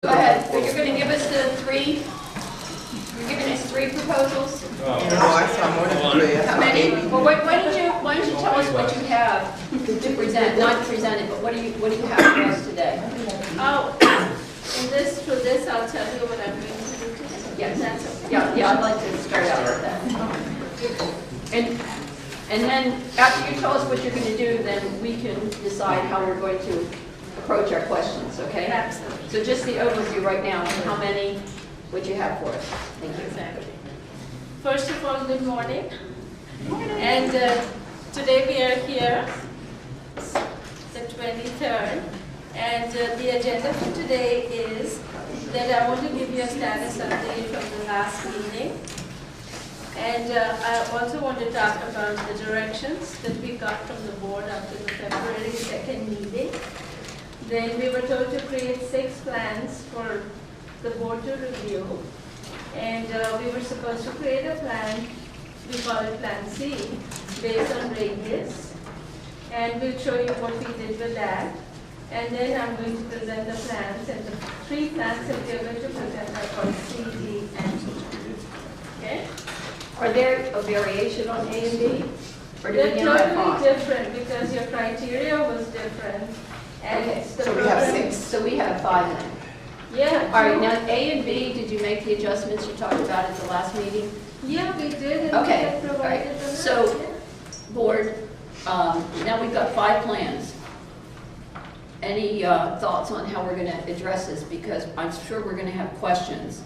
Go ahead. So you're going to give us the three. You're giving us three proposals. No, I saw more than three. How many? Well, why don't you tell us what you have to present? Not present it, but what do you have for us today? Oh, through this, I'll tell you what I'm going to do today. Yes. Yeah. I'd like to start out with that. And then after you tell us what you're going to do, then we can decide how we're going to approach our questions. Okay? Absolutely. So just the overview right now. How many would you have for us? Thank you. Exactly. First of all, good morning. And today we are here, the 23rd. And the agenda for today is that I want to give you a status update from the last meeting. And I also want to talk about the directions that we got from the board after the February 2nd meeting. Then we were told to create 6 plans for the board to review. And we were supposed to create a plan, we call it Plan C, based on radius. And we'll show you what we did with that. And then I'm going to present the plans, and the 3 plans that we are going to present are called C, D, and E. Okay? Are there a variation on A and B? Or do They're we have totally 5? different because your criteria was different. And Okay, it's the so we have program- 6. So we have 5 then. Yeah. All right, now A and B, did you make the adjustments you talked about at the last meeting? Yeah, we did, and we Okay, had all right. provided them. So- Board, now we've got 5 plans. Any thoughts on how we're going to address this? Because I'm sure we're going to have questions.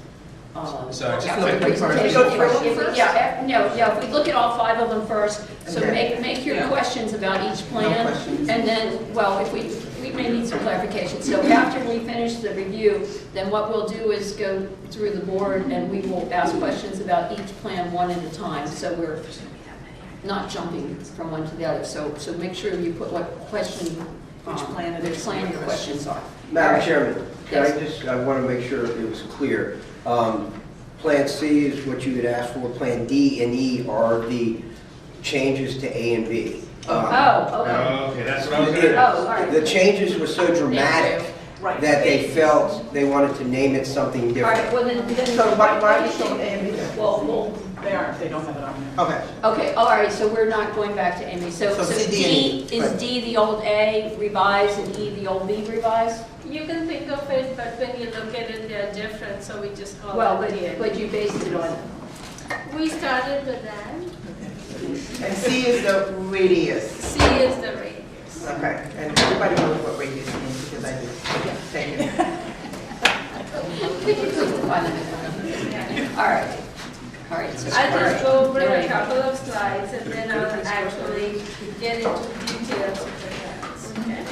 So I just after like the to- presentation. Go through them If we- first? Yeah, if we look at all 5 of them first, so Okay. make your Yeah. questions about each No plan. questions. And then, well, if we may need some clarification. So after we finish the review, then what we'll do is go through the board and we will ask questions about each plan one at a time. So we're not jumping from one to the other. So make sure you put what question, the plan your questions are. Madam All Chairman, can Yes. I want to make sure it was clear. Plan C is what you had asked for. Plan D and E are the changes to A and B. Oh, okay. Okay, that's what I was gonna Oh, all right. The changes were so dramatic Right. that they felt they wanted to name it something All different. right, well then. So why are you showing A and B then? Well, They aren't, they don't have it on there. Okay. okay, all right, so we're not going back to Amy. So So C, D, D, and E. is D the old A revised and E the old B revised? You can think of it, but when you look at it, they're different, so we just call Well, it D. but you based it on, We started with that. And C is the radius. C is the radius. Okay. And everybody knows what radius means because I do. Thank you. we can just define them. All right, all right. So I'll just go over All a right. couple of slides and then I'll actually get into details of the plans, okay?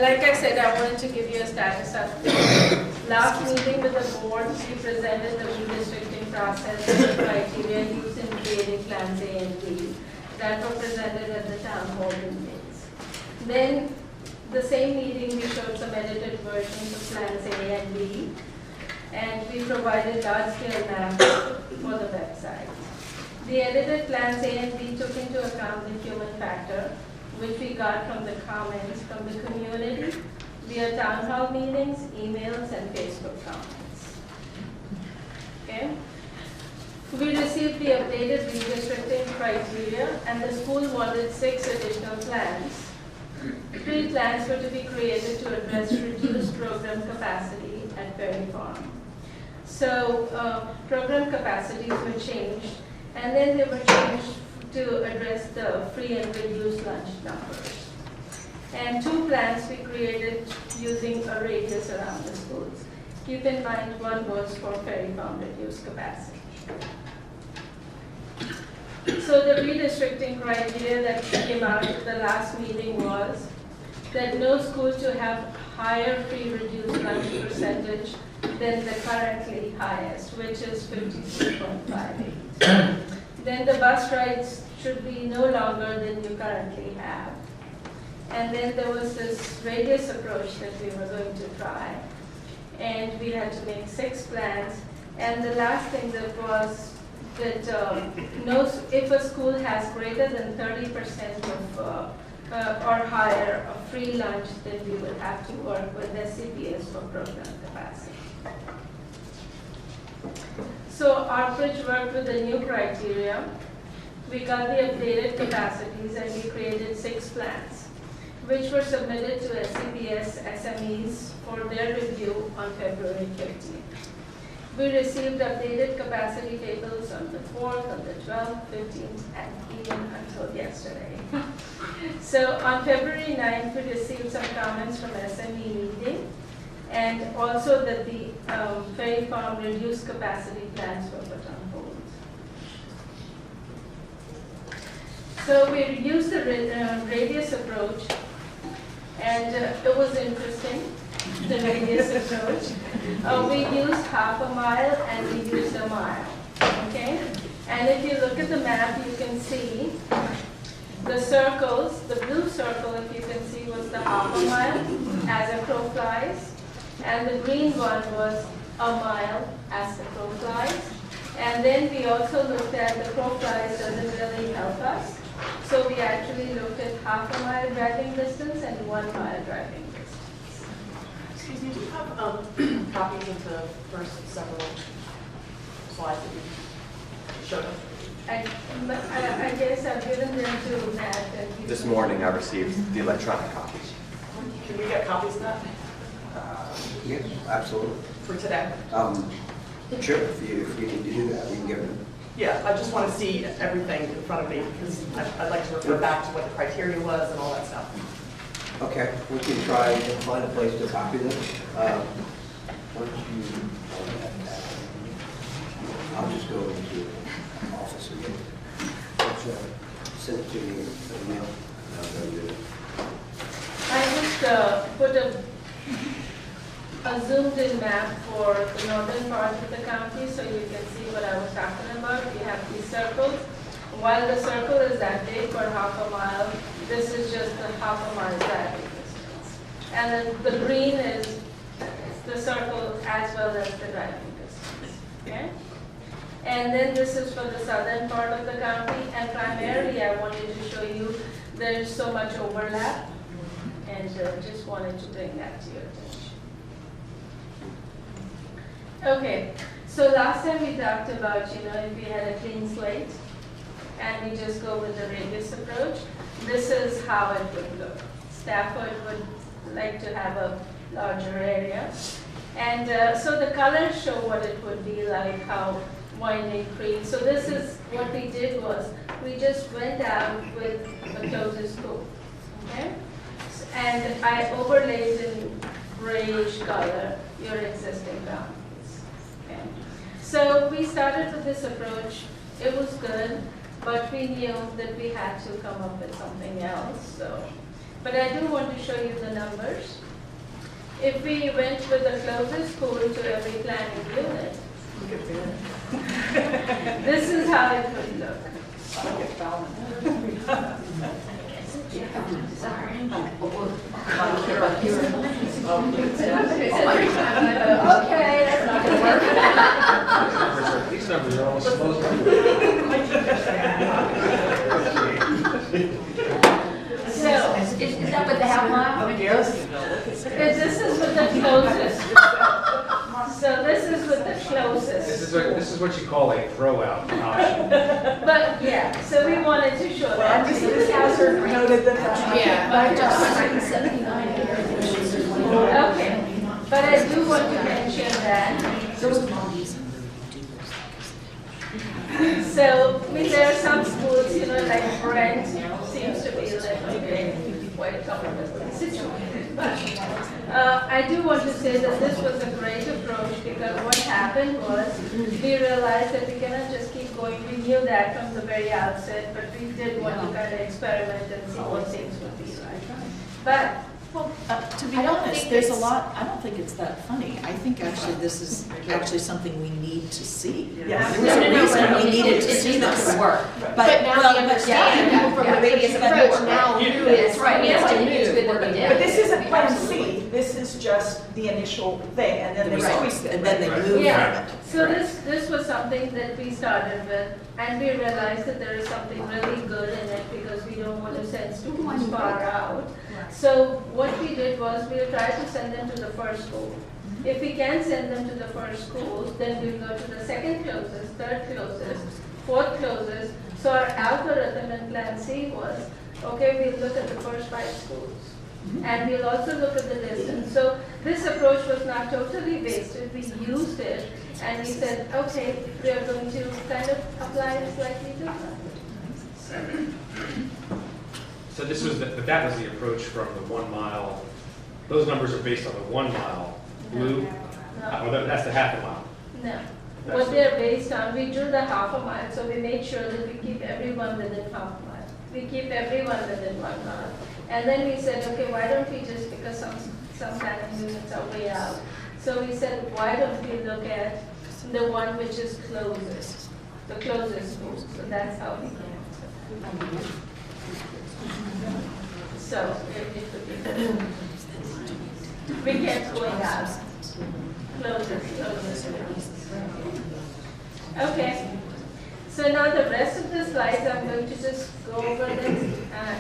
Like I said, I wanted to give you a status update. Last meeting with the board, we presented the redistricting process and the criteria used in creating plans A and B that were presented at the town hall meetings. Then, the same meeting, we showed some edited versions of plans A and B, and we provided large-scale maps for the website. The edited plans A and B took into account the human factor, which we got from the comments from the community via town hall meetings, emails, and Facebook comments. Okay? We received the updated redistricting criteria, and the school wanted 6 additional plans. 3 plans were to be created to address reduced program capacity at Ferry Farm. So program capacities were changed, and then they were changed to address the free and reduced lunch numbers. And 2 plans we created using a radius around the schools. Keep in mind, one was for Ferry Farm reduced capacity. So the redistricting criteria that came out at the last meeting was that no school to have higher free reduced lunch percentage than the currently highest, which is 53.58. Then the bus rides should be no longer than you currently have. And then there was this radius approach that we were going to try. And we had to make 6 plans. And the last thing that was that if a school has greater than 30% of or hire a free lunch, then we would have to work with SCPS for program capacity. So Artbridge worked with the new criteria. We got the updated capacities and we created 6 plans, which were submitted to SCPS SMEs for their review on February 15th. We received updated capacity tables on the 4th, on the 12th, 15th, and even until yesterday. So on February 9th, we received some comments from SME meeting, and also that the Ferry Farm reduced capacity plans were put on hold. So we used the radius approach, and it was interesting, the radius approach. We used half a mile and we used a mile, okay? And if you look at the map, you can see the circles, the blue circle, if you can see, was the half a mile as a crow flies, and the green one was a mile as the crow flies. And then we also looked at the crow flies doesn't really help us. So we actually looked at half a mile driving distance and 1 mile driving distance. Excuse me, do you have copies of the first several slides that you showed us? I guess I've given them to Matt. And he- This morning I received the electronic copies. Can we get copies of that Yes, absolutely. for today? Sure, if you need to do that, we can give them. Yeah, I just want to see everything in front of me because I'd like to refer back to what the criteria was and all that stuff. Okay, we can try and find a place to copy them. Once you, I'll just go into the office again. Send it to me in email. and I'll go do it. I just put a zoomed in map for the northern part of the county so you can see what I was talking about. We have these circles. While the circle is that big for half a mile, this is just the half a mile driving distance. And then the green is the circle as well as the driving distance. Okay? And then this is for the southern part of the county. And primarily I wanted to show you there's so much overlap. And just wanted to bring that to your attention. Okay, so last time we talked about, if we had a clean slate and we just go with the radius approach, this is how it would look. Stafford would like to have a larger area. And so the colors show what it would be like, how winding creek. So this is, what we did was, we just went out with the closest scope, okay? And I overlaid in grayish color your existing boundaries. Okay. So we started with this approach. It was good, but we knew that we had to come up with something else. So, but I do want to show you the numbers. If we went with the closest school to every planning unit, this is how it would look. Okay, that's not gonna work. These numbers are all supposed to So, Is that what the half mile? this is with the closest. So this is with the closest. This is what you call a throw-out option. But yeah, so we wanted to show that. Noted that. Okay, but I do want to mention that. So, there are some schools, like Brent seems to be a little bit quite comfortable situated. But I do want to say that this was a great approach because what happened was we realized that we cannot just keep going. We knew that from the very outset, but we did want to kind of experiment and see what things would be like. But To be honest, there's a lot, I don't think it's that funny. I think actually this is actually something we need to see. Yes. There was a reason we needed to see this. Work. But now well, we understand yeah, from yeah, the radius but- approach now. That's right, we have to it's good that we did. But this isn't plan C. this is just the initial thing, and then they tweak it. And then they right? move Yeah, from it. so this was something that we started with, and we realized that there is something really good in it because we don't want to send students far out. So what we did was we tried to send them to the first school. If we can send them to the first schools, then we'll go to the second closest, third closest, fourth closest. So our algorithm in Plan C was, okay, we'll look at the first 5 schools. And we'll also look at the distance. So this approach was not totally wasted. We used it and we said, okay, we are going to kind of apply it slightly different. So this was, but that was the approach from the 1 mile. Those numbers are based on the 1 mile blue. No. That's the half a mile. No. What they're based on, we drew the half a mile, so we made sure that we keep everyone within half a mile. We keep everyone within 1 mile. And then we said, okay, why don't we just, because some planning units are way out. So we said, why don't we look at the one which is closest, the closest school. So that's how we came up with it. So it could be, we kept going out. Closest. Okay. So now the rest of the slides, I'm going to just go over them,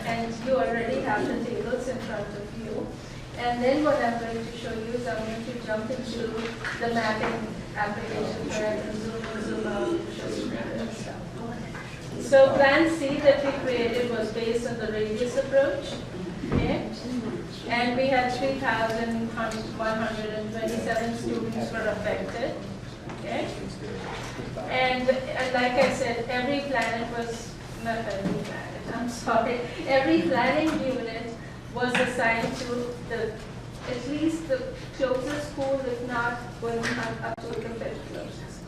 and you already have the tables in front of you. And then what I'm going to show you is I'm going to jump into the mapping application where I can zoom in, zoom out, and show you the stuff. So Plan C that we created was based on the radius approach. Okay? And we had 3,127 students were affected. Okay? And like I said, every planet was, not every planet, I'm sorry, every planning unit was assigned to at least the closest school, if not going up to the 5th closest.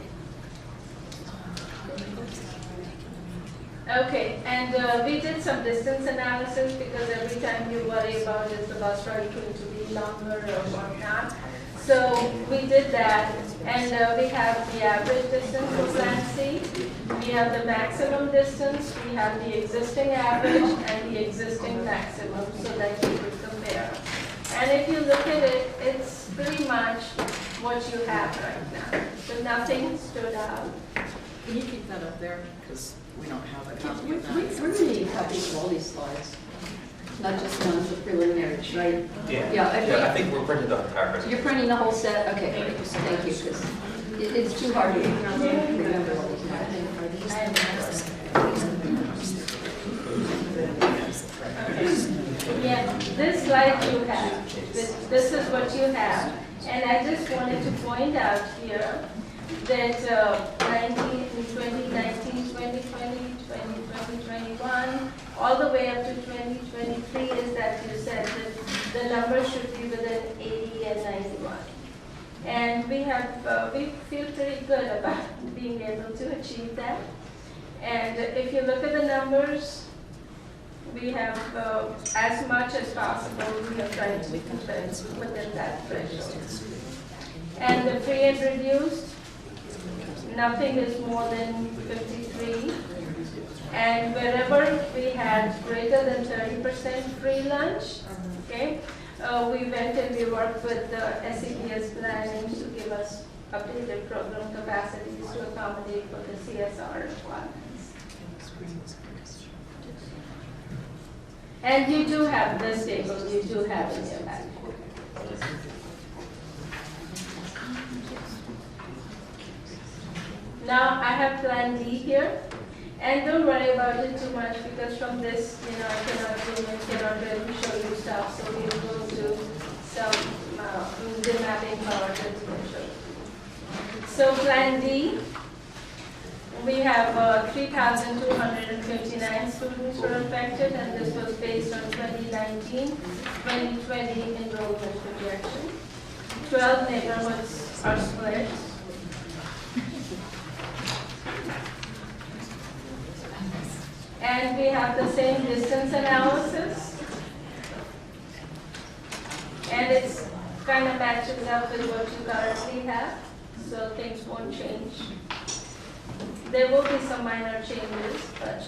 Okay, and we did some distance analysis because every time you worry about is the bus ride going to be longer or whatnot. So we did that, and we have the average distance for Plan C, we have the maximum distance, we have the existing average, and the existing maximum, so that you could compare. And if you look at it, it's pretty much what you have right now. So nothing stood out. Can you keep that up there? Because we don't have a copy We're of that. going to need copies of all these slides, not just ones with preliminaries, right? Yeah, Yeah, I think we're printed the entire presentation. You're printing the whole set? Okay, thank you, because it's too hard to remember all these numbers. Yeah, this slide you have, this is what you have. And I just wanted to point out here that 2019, 2020, 2021, all the way up to 2023 is that you said that the numbers should be within 80 and 91. And we feel pretty good about being able to achieve that. And if you look at the numbers, we have as much as possible, we have tried to keep it within that threshold. And the free and reduced, nothing is more than 53. And wherever we had greater than 30% free lunch, okay, we went and we worked with the SEPS planning to give us updated program capacities to accommodate for the CSR requirements. And you do have this table, you do have in your packet. Now I have Plan D here, and don't worry about it too much because from this, I cannot really show you stuff, so we'll go to some the mapping power that we can show you. So Plan D, we have 3,259 students were affected, and this was based on 2019-2020 enrollment projection. 12 neighborhoods are split. And we have the same distance analysis. And it's kind of matches up with what you currently have, so things won't change. There will be some minor changes, but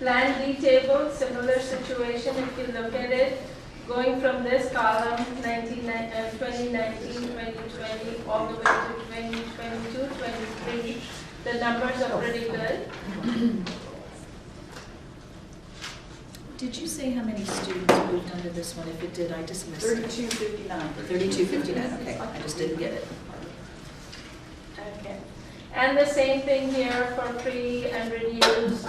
Plan D table, similar situation. If you look at it, going from this column, 2019, 2020, all the way to 2022, 23, the numbers are pretty good. Did you say how many students moved under this one? If it did, I just missed it. 3259. 3259, okay, I just didn't get it. Okay. And the same thing here for free and reduced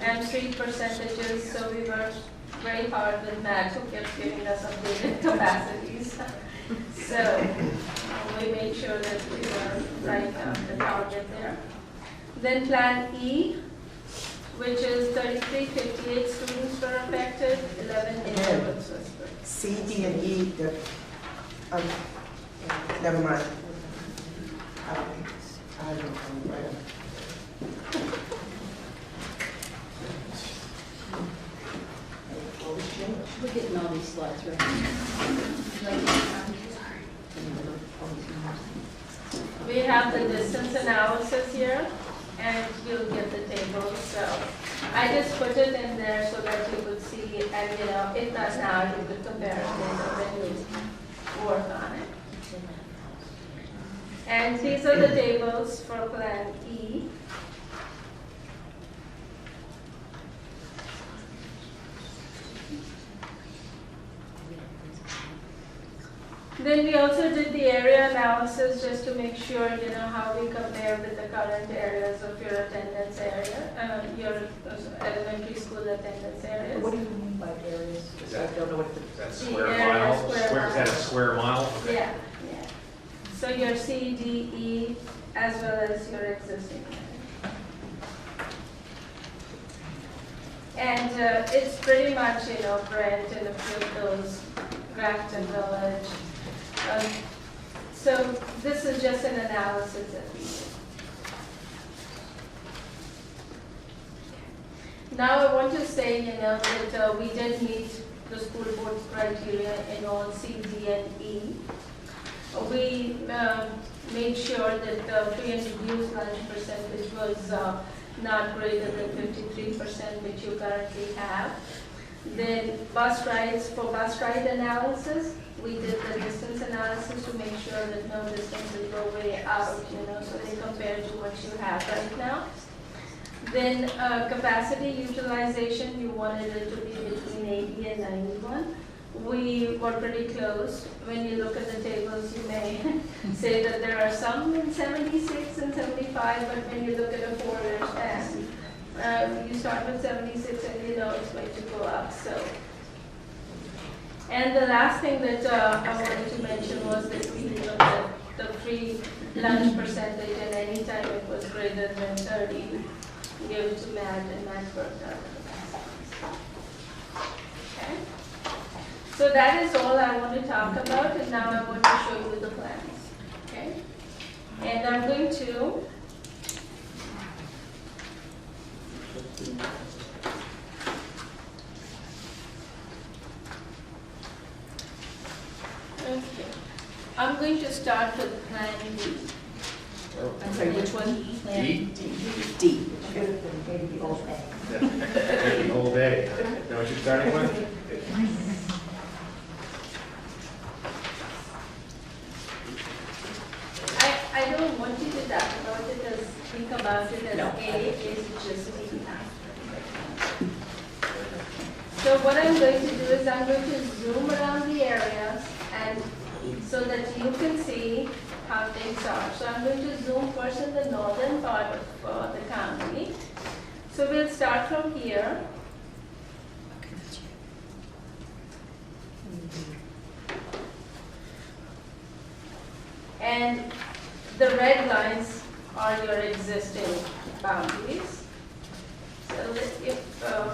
and street percentages. So we worked very hard with Matt, who kept giving us updated capacities. So we made sure that we were right on the target there. Then Plan E, which is 3358 students were affected, 11 neighborhoods was affected. C, D, and E, never mind. I don't know, right? We're getting all these slides right. We have the distance analysis here, and you'll get the table. So I just put it in there so that you could see, and if not now, you could compare it later when you work on it. And these are the tables for Plan E. Then we also did the area analysis just to make sure, how we compare with the current areas of your attendance area, your elementary school attendance areas. What do you mean by areas? Is I that- don't know what Is that The square area mile? square Is that a mile. square mile? Okay. Yeah, yeah. So your C, D, E, as well as your existing area. And it's pretty much, Brent and a few of those, Grafton Village. So this is just an analysis that we did. Now I want to say, that we did meet the school board's criteria in all C, D, and E. We made sure that the free and reduced lunch percentage was not greater than 53%, which you currently have. Then bus rides, for bus ride analysis, we did the distance analysis to make sure that no distances go way out, so they compare to what you have right now. Then capacity utilization, you wanted it to be between 80 and 91. We were pretty close. When you look at the tables, you may say that there are some in 76 and 75, but when you look at a 4-year span, you start with 76 and it's going to go up. So, and the last thing that I wanted to mention was that we looked at the free lunch percentage, and anytime it was greater than 30, give it to Matt, and Matt worked out the capacity. Okay. So that is all I want to talk about, and now I want to show you the plans. Okay? And I'm going to I'm going to start with Plan D. I'm sorry, which one? Plan D? D. Should have been maybe the old A. The whole day. Know what you're starting with? I don't want you to talk about it as, think about it as No. A is just D. So what I'm going to do is I'm going to zoom around the areas and so that you can see how things are. So I'm going to zoom first in the northern part of the county. So we'll start from here. Okay, that's you. And the red lines are your existing boundaries. So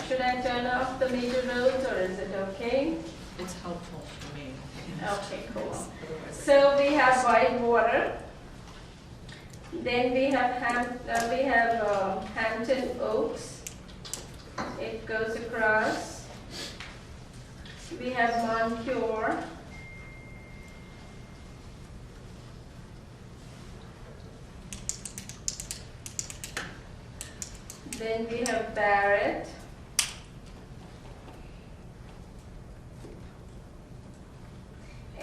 should I turn off the major roads or is it okay? It's helpful for me. Okay, cool. So we have Whitewater. Then we have Hampton Oaks. It goes across. We have Moncure. Then we have Barrett.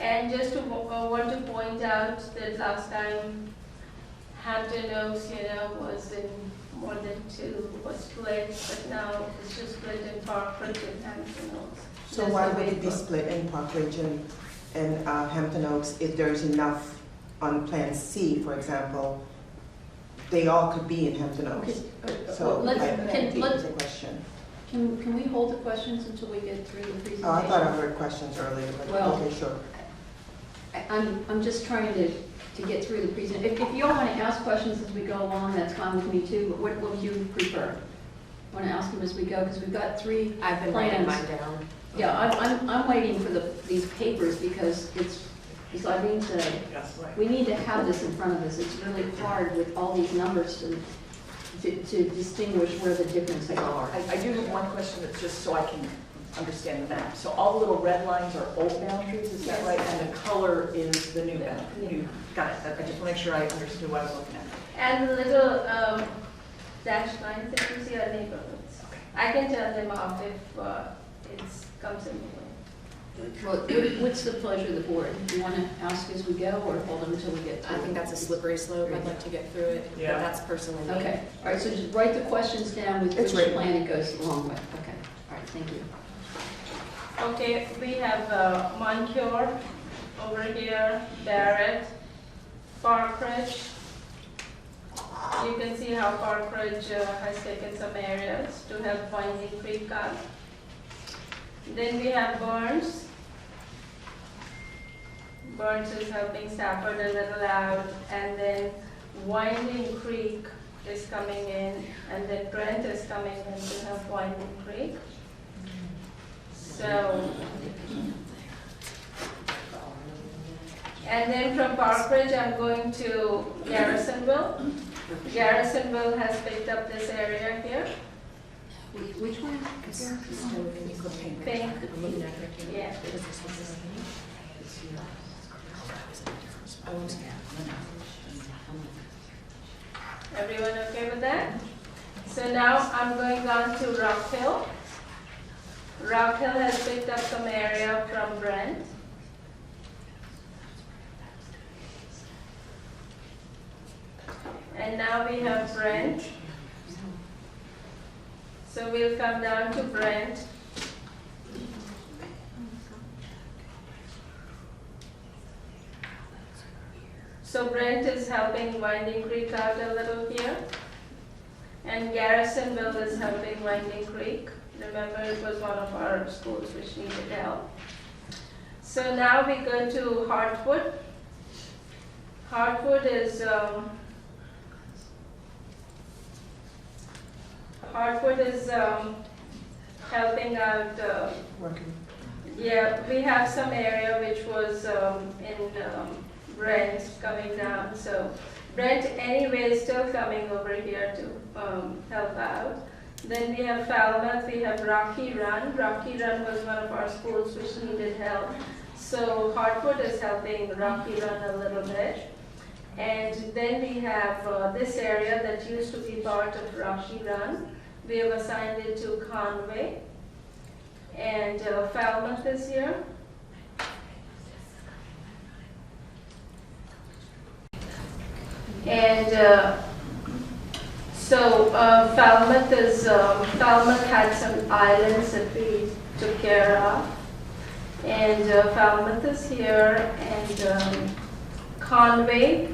And just to, want to point out that last time Hampton Oaks, was in more than two, was split, but now it's just split in Park Ridge and Hampton Oaks. So That's why the would way it be goes. split in Park Ridge and Hampton Oaks if there's enough on Plan C, for example? They all could be in Hampton Oaks. So Well, I think let's- it's a question. Can we hold the questions until we get through the presentation? Oh, I thought I heard questions earlier, but Well- okay, sure. I'm just trying to get through the presentation. If you all want to ask questions as we go along, that's fine with me too, but what would you prefer? Want to ask them as we go, because we've got three I've been writing plans. mine down. Yeah, I'm waiting for these papers because I need to, we need to have this in front of us. It's really hard with all these numbers to distinguish where the differences are. I do have one question that's just so I can understand the map. So all the little red lines are old boundaries, is that Yes. right? And the color is the new boundary? Got it. I just want to make sure I understood what I was looking at. And the little dash lines that you see are neighborhoods. Okay. I can turn them off if it comes in the way. Well, what's the pleasure of the board? Do you want to ask as we go or hold them until we get through? I think that's a slippery slope. I'd like to get through it, but Yeah. that's personally me. Okay, all right, so just write the questions down with It's which written. plan it goes along with. Okay, all right, thank you. Okay, we have Moncure over here, Barrett, Park Ridge. You can see how Park Ridge has taken some areas to help Winding Creek out. Then we have Burns. Burns is helping Stafford a little out, and then Winding Creek is coming in, and then Brent is coming in to help Winding Creek. So, and then from Park Ridge, I'm going to Garrisonville. Garrisonville has picked up this area here. Which one? Pink. I'm looking at it here. Yeah. Everyone okay with that? So now I'm going on to Rock Hill. Rock Hill has picked up some area from Brent. And now we have Brent. So we'll come down to Brent. So Brent is helping Winding Creek out a little here. And Garrisonville is helping Winding Creek. Remember, it was one of our schools which needed help. So now we go to Hartwood. Hartwood is helping out. Working. Yeah, we have some area which was in Brent coming down. So Brent anyway is still coming over here to help out. Then we have Falmouth, we have Rocky Run. Rocky Run was one of our schools which needed help. So Hartwood is helping Rocky Run a little bit. And then we have this area that used to be part of Rocky Run. We have assigned it to Conway. And Falmouth is here. And so Falmouth had some islands that we took care of. And Falmouth is here, and Conway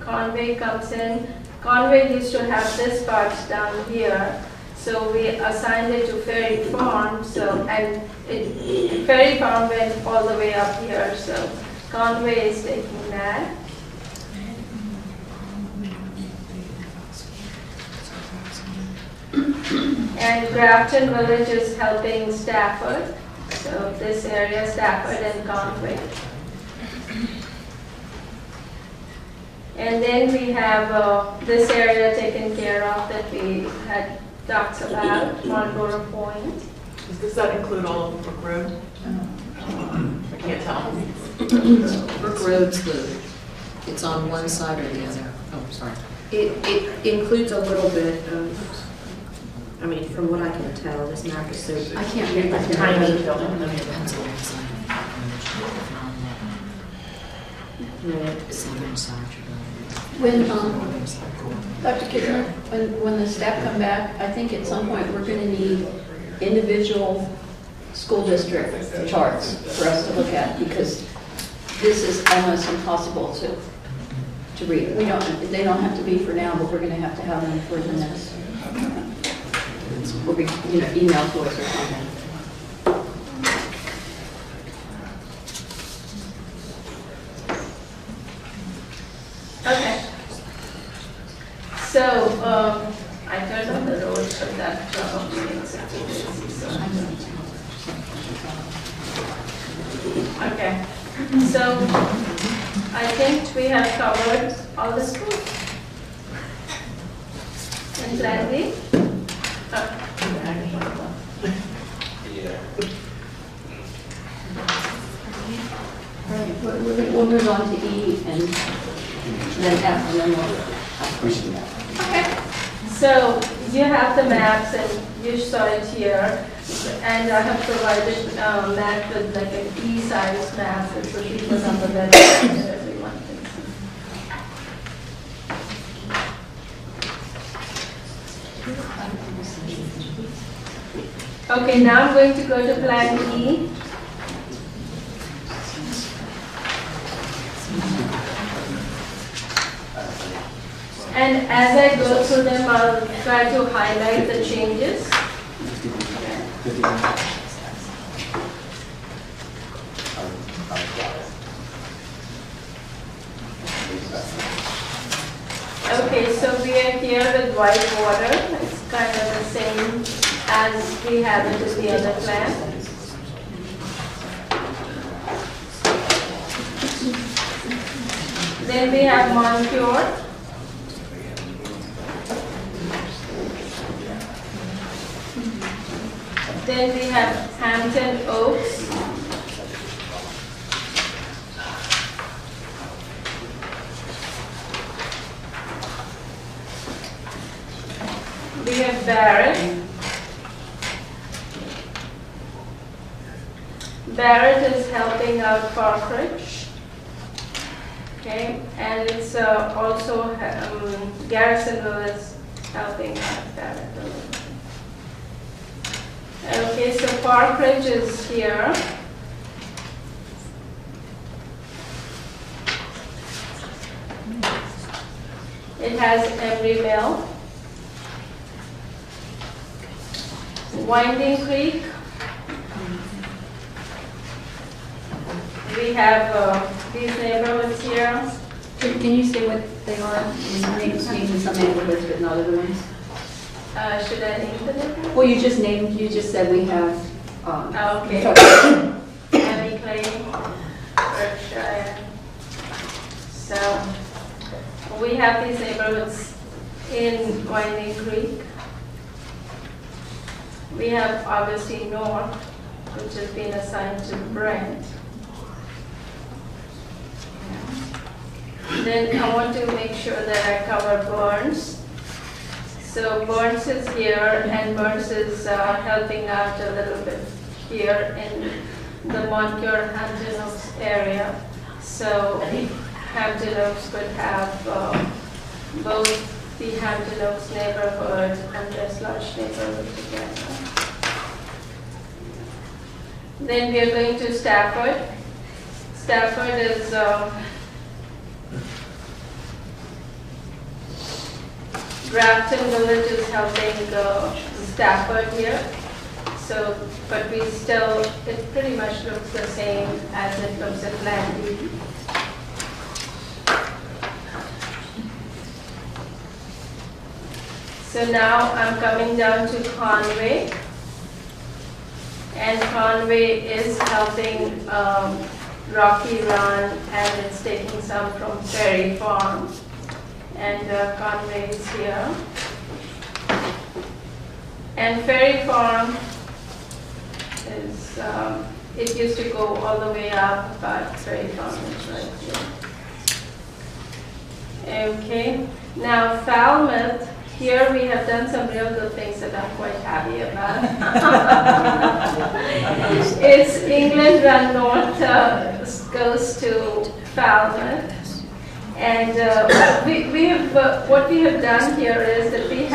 comes in. Conway used to have this part down here, so we assigned it to Ferry Farm. Ferry Farm went all the way up here, so Conway is taking that. And Grafton Village is helping Stafford. So this area, Stafford and Conway. And then we have this area taken care of that we had talked about, Marlborough Point. Does that include all of Brook Road? I can't tell. Brook Road's it's on one side or the other. Oh, sorry. It includes a little bit of, I mean, from what I can tell, this map is so I can't read that. tiny. When, Dr. Kidner, when the staff come back, I think at some point we're gonna need individual school district charts for us to look at, because this is almost impossible to read. They don't have to be for now, but we're gonna have to have them for the next, will be, email to us or something. Okay. So, I turned on the road so that okay. So, I think we have covered all the schools. And Plan B? We'll move on to E and then F, and then we'll. Okay. So you have the maps and you saw it here. And I have provided map with like an E-size map, which will be put on the website and everyone can see. Okay, now I'm going to go to Plan E. And as I go through them, I'll try to highlight the changes. Okay, so we are here with white water. It's kind of the same as we have it in the other plan. Then we have Moncure. Then we have Hampton Oaks. We have Barrett. Barrett is helping out Parkridge. Okay, and it's also Garrisonville is helping out Barrett. Okay, so Parkridge is here. It has Emeryville. Winding Creek. We have these neighborhoods here. Can you say what they are? Name some neighborhoods, but not other ones. Should I name the neighborhood? Well, you just said we have, Okay. Emmy Clay, Berkshire. So we have these neighborhoods in Winding Creek. We have obviously North, which has been assigned to Brent. Then I want to make sure that I cover Burns. So Burns is here, and Burns is helping out a little bit here in the Moncure Hampton Oaks area. So Hampton Oaks could have both the Hampton Oaks neighborhood and West Lodge neighborhood together. Then we are going to Stafford. Stafford is Grafton Village is helping Stafford here. So, but we still, it pretty much looks the same as it looks at Plan B. So now I'm coming down to Conway. And Conway is helping Rocky Run, and it's taking some from Ferry Farm. And Conway is here. And Ferry Farm is, it used to go all the way up, but Ferry Farm is right here. Okay, now Falmouth, here we have done some real good things that I'm quite happy about. It's England Run North goes to Falmouth. And we have, what we have done here is that we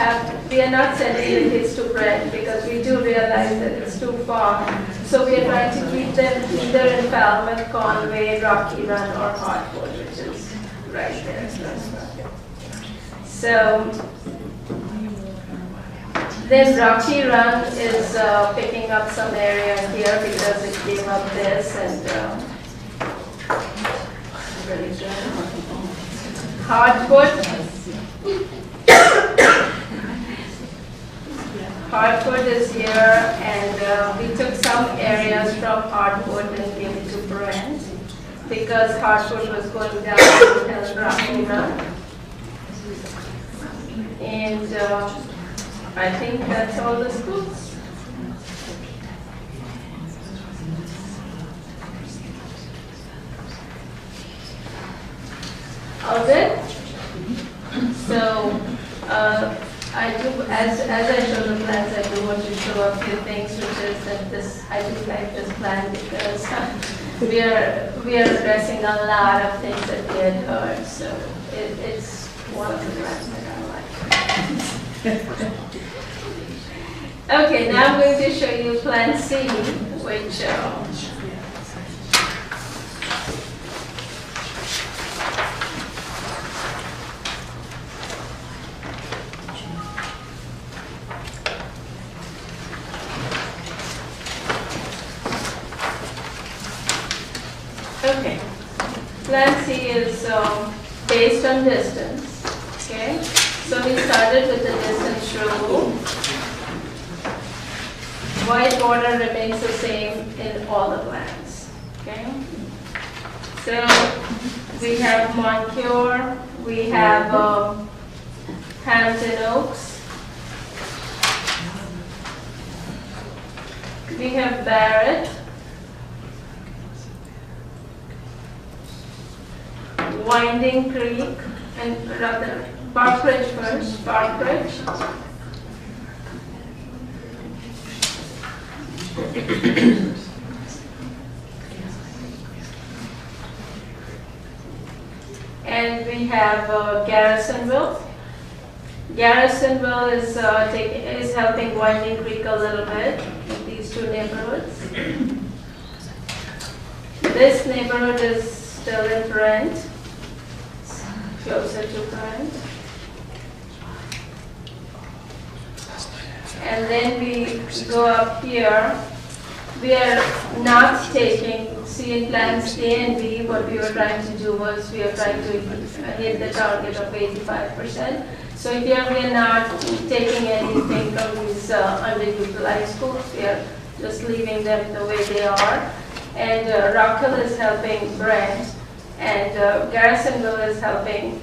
are not sending the kids to Brent because we do realize that it's too far. So we are trying to keep them either in Falmouth, Conway, Rocky Run, or Hartford, which is right there. So then Rocky Run is picking up some area here because it gave up this and really good. Hartford. Hartford is here, and we took some areas from Hartford and gave it to Brent because Hartford was going down to Rocky Run. And I think that's all the schools. All good? So, I do, as I show the plans, I do want to show a few things, which is that this, I do like this plan because we are addressing a lot of things that we had heard, so it's one of the plans that I like. Okay, now I'm going to show you Plan C, which okay. Plan C is based on distance. Okay, so we started with the distance rule. White border remains the same in all the plans. Okay, so we have Moncure, we have Hampton Oaks, we have Barrett, Winding Creek, and rather Parkridge first, Parkridge. And we have Garrisonville. Garrisonville is helping Winding Creek a little bit in these two neighborhoods. This neighborhood is still in Brent, closer to Brent. And then we go up here. We are not taking, see in plans A and B, what we were trying to do was we are trying to hit the target of 85%. So here we are not taking anything from these underutilized schools. We are just leaving them the way they are. And Rock Hill is helping Brent, and Garrisonville is helping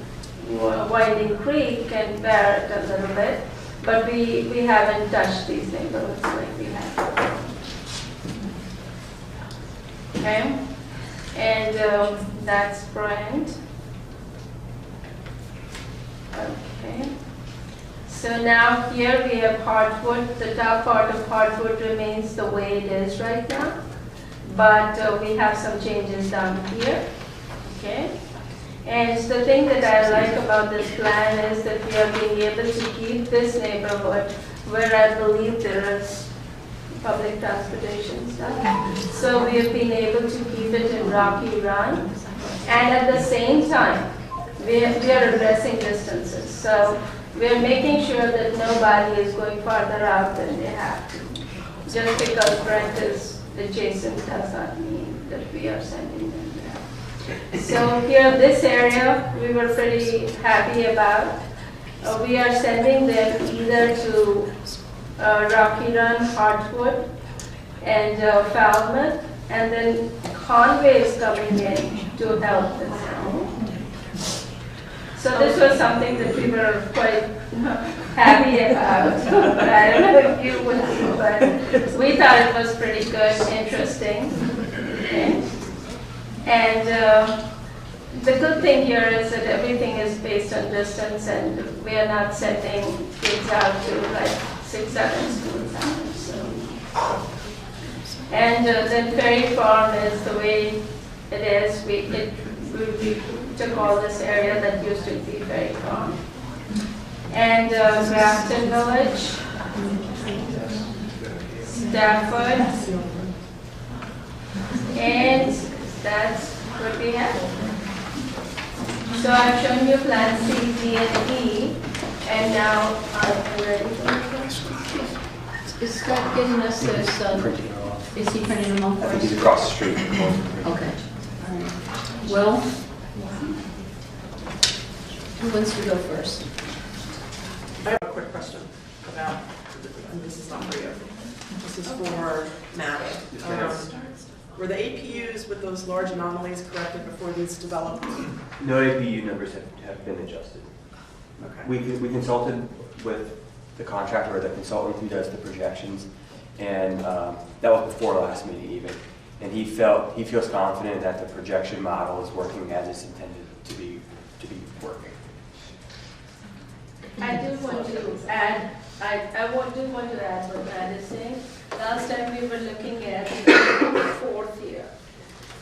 Winding Creek and Barrett a little bit. But we haven't touched these neighborhoods like we have. Okay, and that's Brent. Okay, so now here we have Hartwood. The top part of Hartwood remains the way it is right now, but we have some changes down here. Okay. And the thing that I like about this plan is that we are being able to keep this neighborhood where I believe there is public transportation stuff. So we have been able to keep it in Rocky Run. And at the same time, we are addressing distances. So we are making sure that nobody is going farther out than they have to. Just because Brent is adjacent does not mean that we are sending them. So here, this area, we were pretty happy about. We are sending them either to Rocky Run, Hartwood, and Falmouth, and then Conway is coming in to help them. So this was something that we were quite happy about. I don't know if you would be, but we thought it was pretty good, interesting. Okay. And the good thing here is that everything is based on distance, and we are not sending kids out to like 6-7 schools out. So. And then Ferry Farm is the way it is. we took all this area that used to be very farm. And Grafton Village, Stafford, and that's what we have. So I've shown you plan C, D, and E, and now I'm ready for the questions. Is Scott getting us those, is he printing them off for us? He's across the street. Okay. All right. Well, who wants to go first? I have a quick question about, and this is not for you, this is for Matt. Were the APUs with those large anomalies corrected before these developed? No APU numbers have been adjusted. Okay. We consulted with the contractor or the consultant who does the projections, and that was before last meeting even. And he feels confident that the projection model is working as it's intended to be working. I do want to add, do want to add what Matt is saying. Last time we were looking at the fourth year.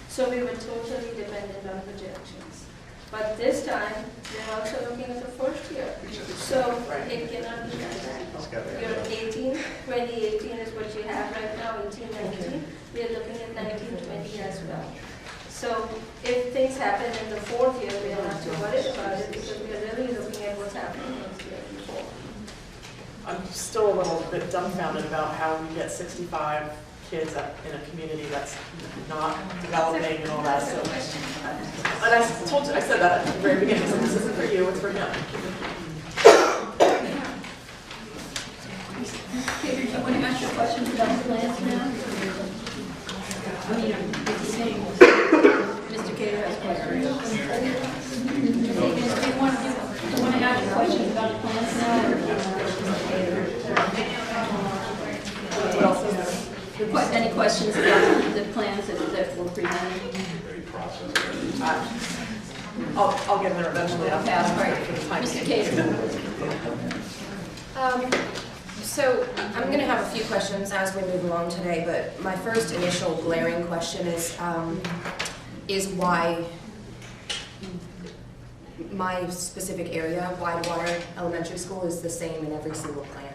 So we were totally dependent on projections. But this time, we're also looking at the first year. So it cannot be like that. Your 2018 is what you have right now, 19, 19. We are looking at 19, 20 as well. So if things happen in the fourth year, we don't have to worry about it because we are really looking at what's happening next year before. I'm still a little bit dumbfounded about how we get 65 kids in a community that's not developing and all that. So, and I told you, I said that at the very beginning. So this isn't for you, it's for him. Peter, do you want to ask your questions about the plans now? I mean, Mr. Cater has questions. Do you want to ask your questions about the plans now? What else is there? Any questions about the plans that were presented? I'll get there eventually. I'll Pass, pass right. for the time Mr. being. Cater. So I'm going to have a few questions as we move along today, but my first initial glaring question is why my specific area, Widewater Elementary School, is the same in every single plan.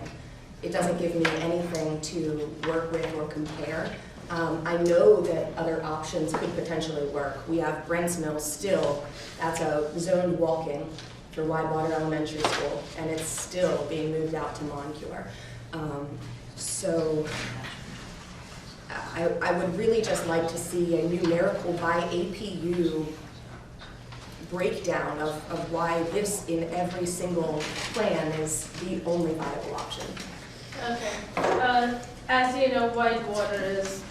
It doesn't give me anything to work with or compare. I know that other options could potentially work. We have Brents Mills still, that's a zoned walk-in for Widewater Elementary School, and it's still being moved out to Moncure. So I would really just like to see a numerical by APU breakdown of why this in every single plan is the only viable option. Okay. As you know, Whitewater is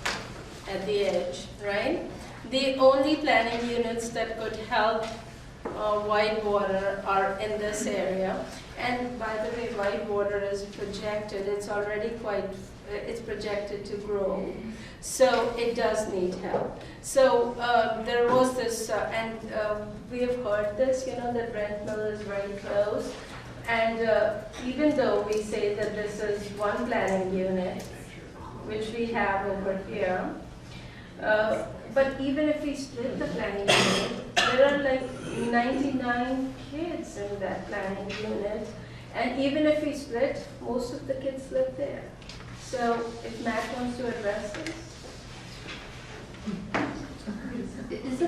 at the edge, right? The only planning units that could help Whitewater are in this area. And by the way, Whitewater is projected, it's already it's projected to grow. So it does need help. So there was this, and we have heard this, that Brent Mill is very close. And even though we say that this is one planning unit, which we have over here, but even if we split the planning unit, there are like 99 kids in that planning unit. And even if we split, most of the kids live there. So if Matt wants to address this.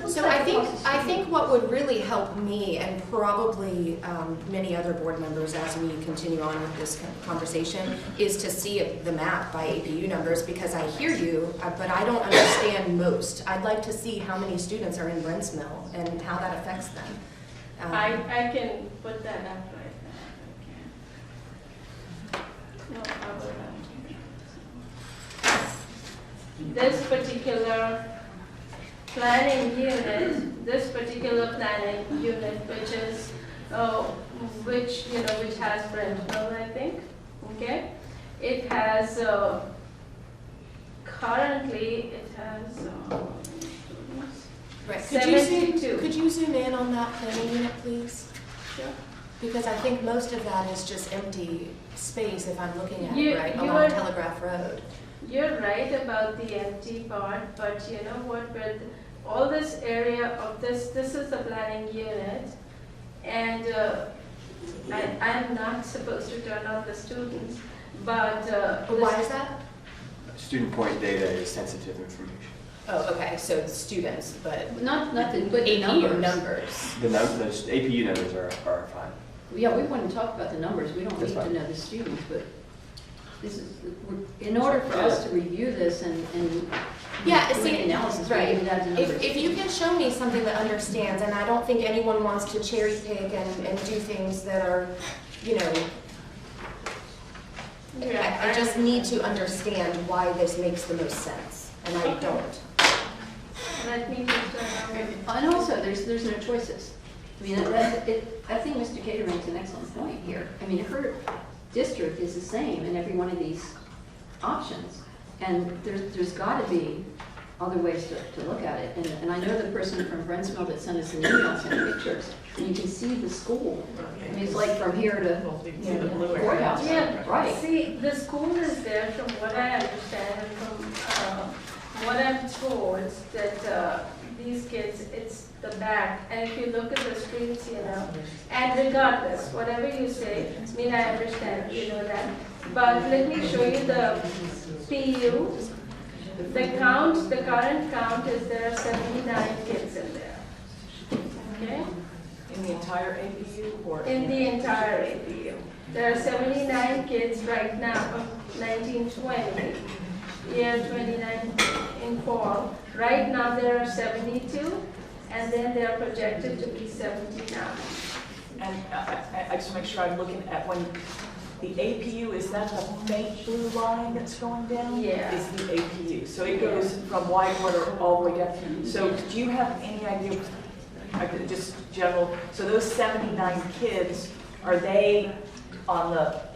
So I think what would really help me, and probably many other board members as we continue on with this conversation, is to see the map by APU numbers, because I hear you, but I don't understand most. I'd like to see how many students are in Brents Mill and how that affects them. I can put that up right now. No problem. This particular planning unit, which is, which has Brent Mill, I think, okay? It has, currently, it has, Right. 72. Could you zoom in on that planning unit, please? Sure. Because I think most of that is just empty space if I'm looking at You- it right, you along are- Telegraph Road. You're right about the empty part, but you know what, with all this area of this is the planning unit, and I'm not supposed to turn off the students, but. Why is that? Student point data is sensitive information. Oh, okay, so it's students, but Not the, but the APU numbers. numbers. The APU numbers are fine. Yeah, we want to talk about the numbers, we don't That's need to fine. know the students, but this is, in order for us to review this and Yeah, do see, an analysis, we right. need to add the numbers. If you can show me something that understands, and I don't think anyone wants to cherry pick and do things that are, you know, I just need to understand why this makes the most sense, and I don't. Let me just turn on. And also, there's no choices. I mean, I think Mr. Cater makes an excellent point here. I mean, her district is the same in every one of these options. And there's got to be other ways to look at it. And I know the person from Brentsville that sent us an email sent pictures, and you can see the school. I mean, it's like from here to See the blue area. courthouse. Yeah, Right. see, the school is there from what I understand and from what I'm told that these kids, it's the back. And if you look at the streets, you know, and regardless, whatever you say, I mean, I understand, you know that. But let me show you the PU. The count, the current count is there are 79 kids in there. Okay? In the entire APU or? In the entire APU. There are 79 kids right now, 1920, year 29 in fall. Right now there are 72, and then they are projected to be 79. And I just want to make sure I'm looking at when the APU, is that the faint blue line that's going down? Yeah. Is the APU. So it goes from Whitewater all the way down. So do you have any idea, just general, so those 79 kids, are they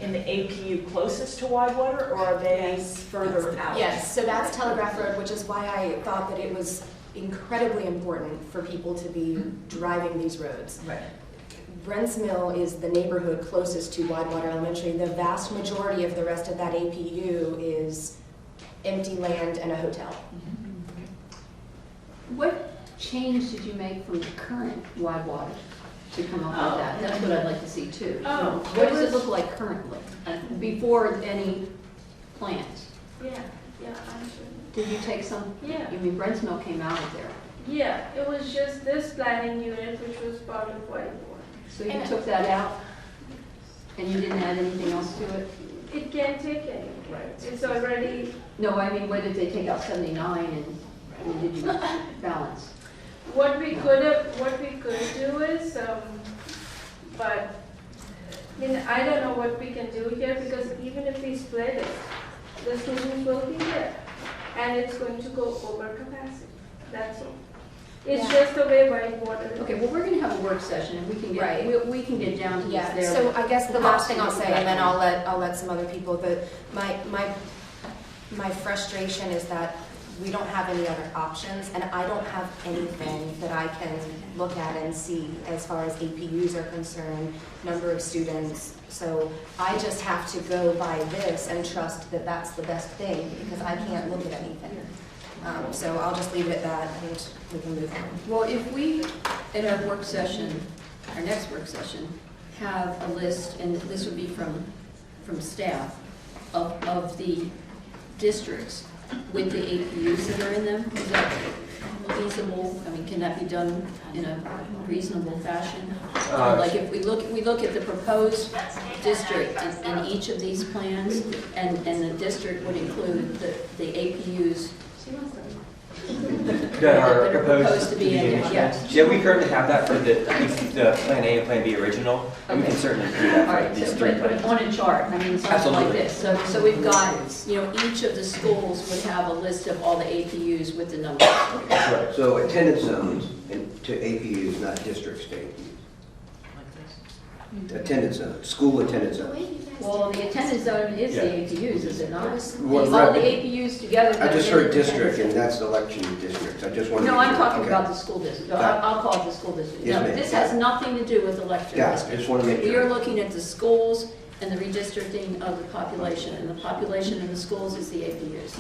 in the APU closest to Whitewater, or are they further out? Yes, so that's Telegraph Road, which is why I thought that it was incredibly important for people to be driving these roads. Right. Brents Mill is the neighborhood closest to Whitewater Elementary. The vast majority of the rest of that APU is empty land and a hotel. What change did you make from the current Whitewater to come up with that? That's what I'd like to see too. Oh, What does it look like currently, before any plans? Yeah, I'm sure. Did you take some, Yeah. I mean, Brent's Mill came out of there. Yeah, it was just this planning unit which was part of Whitewater. So you took that out and you didn't add anything else to it? It can't take anything. It's already, No, I mean, what did they take out 79 and I mean, did you balance? what we could do is, but, I mean, I don't know what we can do here, because even if we split it, the students will be there, and it's going to go over capacity, that's all. It's just the way Whitewater is. Okay, well, we're gonna have a work session and we can Right. get, we can get down to this Yeah, there. so I guess the last thing I'll say, and then I'll let some other people, but my frustration is that we don't have any other options, and I don't have anything that I can look at and see as far as APUs are concerned, number of students. So I just have to go by this and trust that that's the best thing, because I can't look at anything. So I'll just leave it at that, and we can move on. Well, if we, in our work session, our next work session, have a list, and this would be from staff, of the districts with the APUs that are in them, is that feasible? I mean, can that be done in a reasonable fashion? Like if we look at the proposed district in each of these plans, and the district would include the APUs That are that are proposed to be in there, yes. Yeah, we currently have that for the Plan A and Plan B original, and we can Okay. certainly do that All for right, these so, three but plans. on a chart, I mean, something like Absolutely. this. So we've got, you know, each of the schools would have a list of all the APUs with the numbers. Right, so attendance zones to APUs, not districts to APUs. Attendance zone, school attendance zone. Well, the attendance zone is the Yeah. APUs, is it not? What- All the APUs together. I just go in heard the district, and attendance that's election districts, I just wanted to. zone. No, I'm talking okay. about the school district. No, Got it. I'll call it the school district. Yes, No, ma'am. this has nothing to do with election Yeah, I districts. just want to make We are sure. looking at the schools and the redistricting of the population, and the population in the schools is the APUs.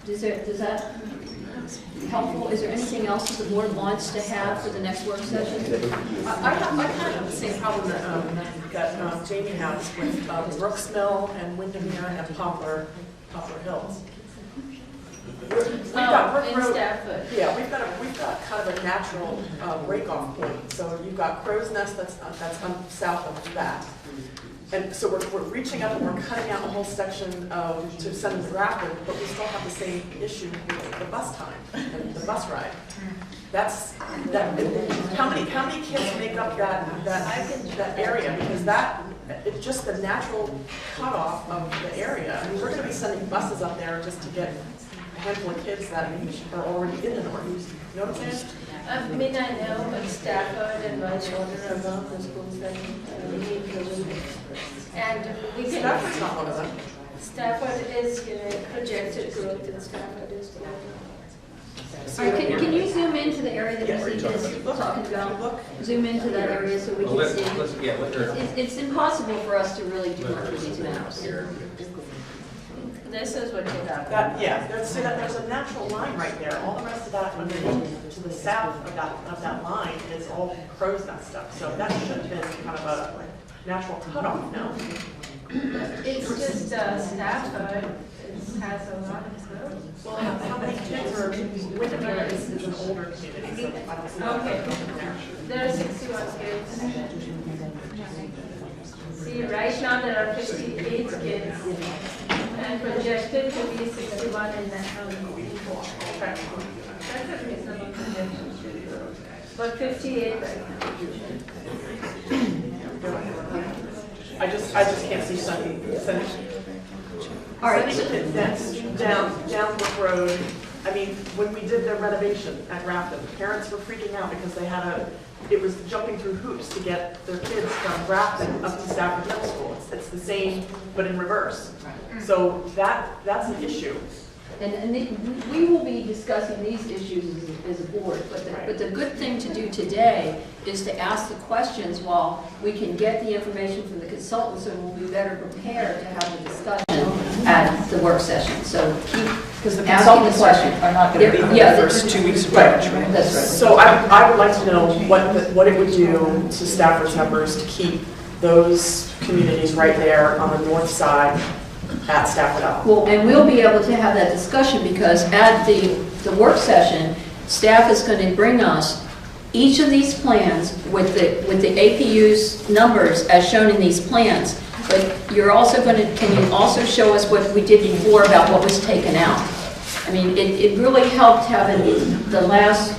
Does that helpful? Is there anything else that the board wants to have for the next work session? I have the same problem that Jamie has with Brooks Mill and Windermere and Poplar Hills. We've got Brook in Road. Stafford. Yeah, we've got kind of a natural break-off point. So you've got Crow's Nest that's south of that. And so we're reaching up and we're cutting out a whole section to send them to Grafton, but we still have the same issue with the bus time and the bus ride. That's how many kids make up that area? Because it's just the natural cutoff of the area. I mean, we're going to be sending buses up there just to get a handful of kids that are already in the north. You know what I'm saying? I mean, I know, but Stafford and Whitewater are not the schools that need the. And we can. Stafford's not one of them. Stafford is, projected growth in Stafford is. All right, can you zoom into the area that we see this talking about? Zoom into that area so we can see. It's impossible for us to really do much with these maps. This is what you have. There's a natural line right there. All the rest of that, to the south of that line, is all Crow's Nest stuff. So that should have been kind of a natural cutoff now. It's just Stafford, it has a lot of growth. Well, how many kids are, Windermere is an older community, so I don't see that Okay. there. There are 61 kids. See, right now there are 58 kids and projected to be 61 in that county. That's a reasonable projection. But 58 right now. I just can't see sending All right. kids down Brook Road. I mean, when we did the renovation at Grafton, parents were freaking out because it was jumping through hoops to get their kids from Grafton up to Stafford Middle School. It's the same, but in reverse. So that's an issue. And we will be discussing these issues as a board, but the good thing to do today is to ask the questions while we can get the information from the consultants, and we'll be better prepared to have the discussion at the work session. So keep Because the asking the consultants question. are not going to be Yeah, the first 2 weeks of Right. March, right? That's right. So I would like to know what it would do to Stafford's numbers to keep those communities right there on the north side at Stafford L. Well, and we'll be able to have that discussion because at the work session, staff is going to bring us each of these plans with the APU's numbers as shown in these plans. But you're also going to, can you also show us what we did before about what was taken out? I mean, it really helped having the last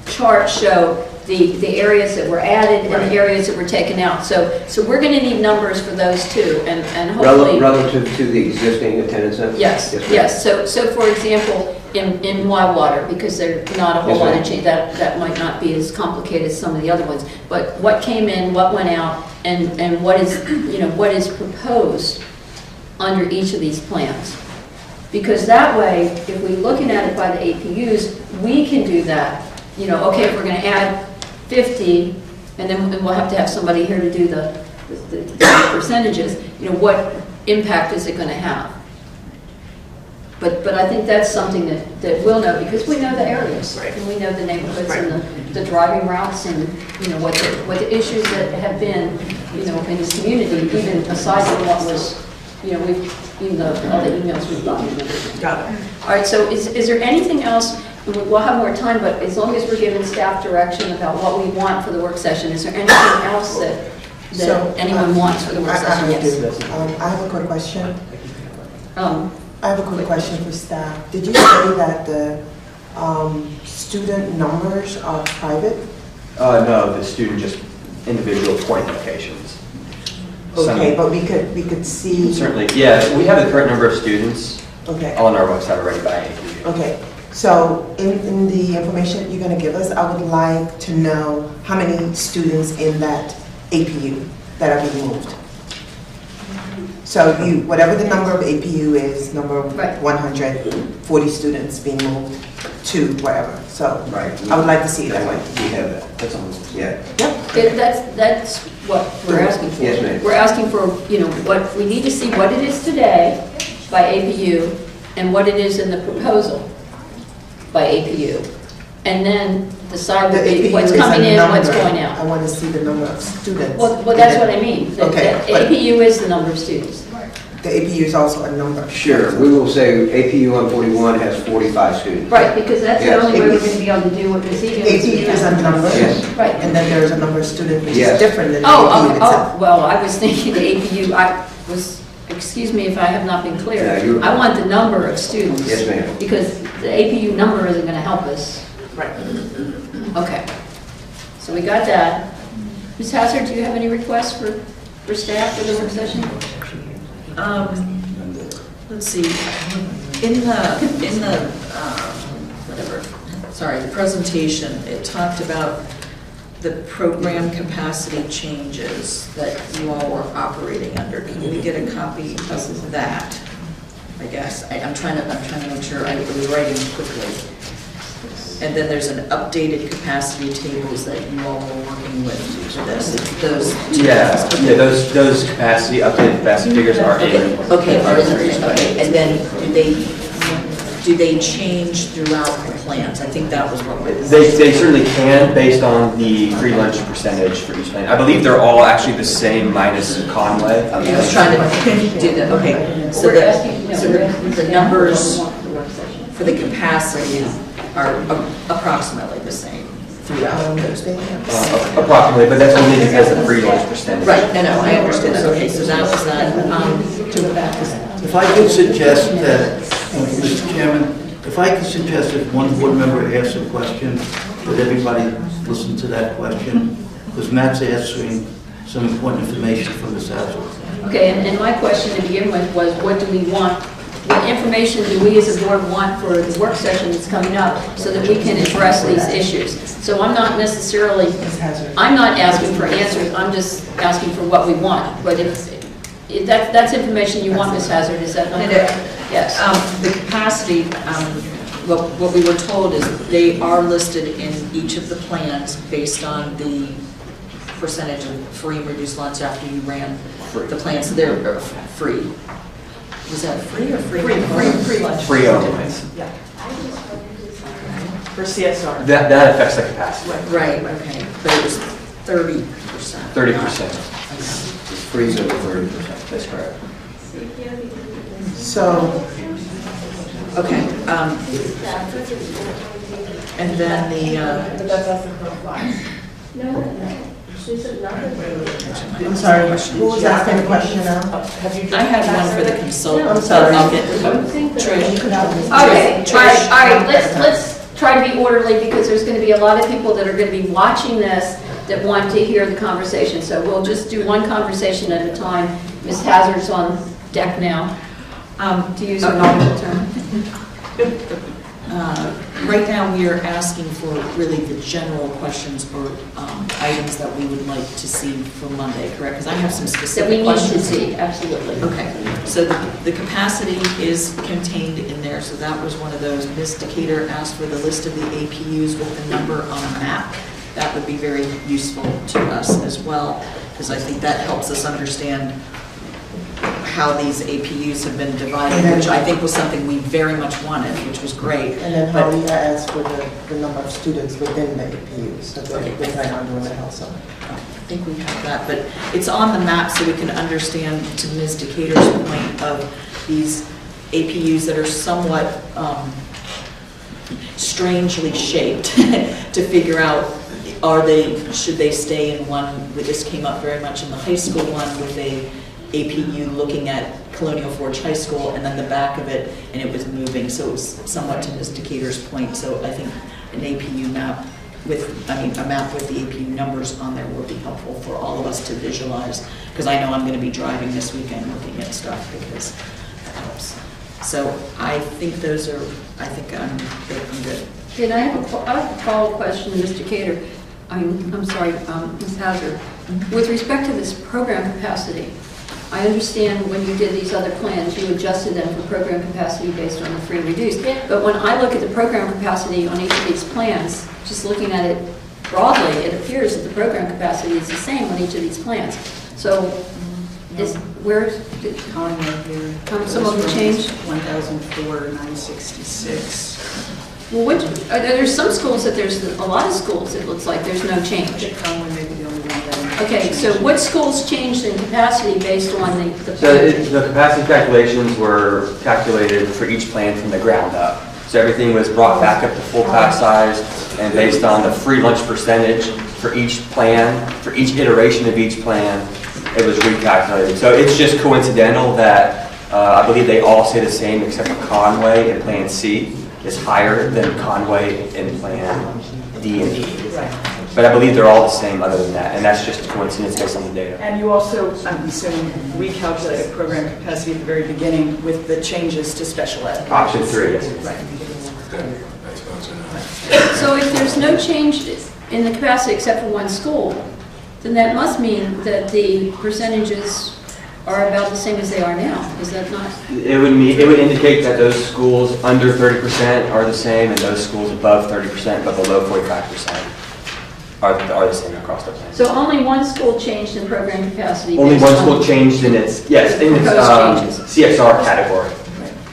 chart show the areas that were added and the areas that were taken out. So we're going to need numbers for those too, and hopefully Relative to the existing attendance center? Yes. So for example, in Whitewater, because there's not a whole Yes, lot ma'am. of change, that might not be as complicated as some of the other ones. But what came in, what went out, and what is proposed under each of these plans. Because that way, if we're looking at it by the APUs, we can do that. Okay, if we're going to add 50, and then we'll have to have somebody here to do the percentages, what impact is it going to have? But I think that's something that we'll know, because we know the areas, and we know the neighborhoods and the driving routes, and what the issues that have been, in this community, even aside from what was, even all the emails we've gotten. Got it. All right, so is there anything else? We'll have more time, but as long as we're giving staff direction about what we want for the work session, is there anything else that anyone wants for the work session? Yes. I have a quick question. Um, I have a quick question for staff. Did you say that the student numbers are private? No, the student just individual point locations. Okay, but we could see. Certainly, yeah, we have the current number of students Okay. on our website already by APU. Okay. So in the information you're going to give us, I would like to know how many students in that APU that are being moved. So whatever the number of APU is, number Right. 140 students being moved to wherever. So Right. I would like to see it that way. We have that. That's on, yeah. That's what we're asking for. Yes, ma'am. We're asking for, what, we need to see what it is today by APU and what it is in the proposal. by APU, and then decide The APU what's is a coming in, what's number. going I out. want to see the number of students. Well, that's what I mean. Okay, The but- APU is the number of students. The APU is also a number. Sure, we will say APU 141 has 45 students. Right, because that's the Yes. only way we're going to be able to do what Ms. Egan is. APU is a number. Yes. Right. And then there's a number of students which Yes. is different than the Oh, APU itself. well, I was thinking the APU, excuse me if I have not been No, clear. you're- I want the number of students. Yes, ma'am. Because the APU number isn't going to help us. Right. Okay. So we got that. Ms. Hazard, do you have any requests for staff for the work session? Let's see, in the the presentation, it talked about the program capacity changes that you all were operating under. Can we get a copy of that? I guess, I'm trying to make sure I was writing quickly. And then there's an updated capacity tables that you all were working with for this. Those two. Yeah, those updated capacity figures are in. Okay, okay, and then do they change throughout the plans? I think that was what was. They certainly can, based on the free lunch percentage for each plan. I believe they're all actually the same minus Conway. I was trying to do that, okay. So the numbers for the capacity are approximately the same throughout those plans. Approximately, but that's only because of the free lunch percentage. Right, no, I understand that, okay, so that was that. If I could suggest that, Mr. Chairman, if I could suggest that one board member asks a question, that everybody listen to that question, because Matt's answering some important information from Ms. Hazard. Okay, and my question to begin with was, what do we want? What information do we as a board want for the work session that's coming up so that we can address these issues? So I'm not necessarily, I'm not asking for answers, I'm just asking for what we want. But if that's information you want, Ms. Hazard, is that not correct? Yes. The capacity, what we were told is they are listed in each of the plans based on the percentage of free and reduced lunch after you ran the plan, so they're free. Was that free or free? Free lunch. Free only. Yeah. For CSR. That affects the capacity. Right, okay, but it was 30%. 30%. Freeze over 30%, that's correct. So, Okay, and then But that's us in front of flags. I'm sorry, who was asking the question now? Have you? I had one for the consultant. I'm sorry. I'll get Trish. Okay, all right, let's try to be orderly because there's going to be a lot of people that are going to be watching this that want to hear the conversation. So we'll just do one conversation at a time. Ms. Hazard's on deck now, to use a normal term. Right now, we are asking for really the general questions or items that we would like to see for Monday, correct? Because I have some That specific we need to questions. see, absolutely. Okay, so the capacity is contained in there, so that was one of those. Ms. Decatur asked for the list of the APUs with the number on a map. That would be very useful to us as well, because I think that helps us understand how these APUs have been divided, which I think was something we very much wanted, which was great. And then how we asked for the number of students within the APU, so that we plan on doing that also. I think we have that, but it's on the map so we can understand, to Ms. Decatur's point, of these APUs that are somewhat strangely shaped to figure out, should they stay in one, this came up very much in the high school one with a APU looking at Colonial Forge High School and then the back of it, and it was moving, so it was somewhat to Ms. Decatur's point. So I think an APU map a map with the APU numbers on there will be helpful for all of us to visualize, because I know I'm going to be driving this weekend looking at stuff, because that helps. So I think I'm good. And I have a follow-up question to Mr. Decatur. I'm sorry, Ms. Hazard. With respect to this program capacity, I understand when you did these other plans, you adjusted them for program capacity based on the free and reduced. But when I look at the program capacity on each of these plans, just looking at it broadly, it appears that the program capacity is the same on each of these plans. So Calling right here. some of them changed? 1,004,966. Well, there's some schools that there's a lot of schools, it looks like there's no change. Conway may be the only one that. Okay, so what schools changed in capacity based on the So the capacity calculations were calculated for each plan from the ground up. So everything was brought back up to full pack size, and based on the free lunch percentage for each plan, for each iteration of each plan, it was recalculated. So it's just coincidental that I believe they all say the same except for Conway in Plan C is higher than Conway in Plan D and E. But I believe they're all the same other than that, and that's just a coincidence based on the data. And you also, I'm assuming, recalculated program capacity at the very beginning with the changes to special ed. Option 3, yes. So if there's no change in the capacity except for one school, then that must mean that the percentages are about the same as they are now. Is that not? It would indicate that those schools under 30% are the same, and those schools above 30% but below 45% are the same across the plan. So only one school changed in program capacity? Only based one on school changed in its, yes, in its proposed changes. CXR category.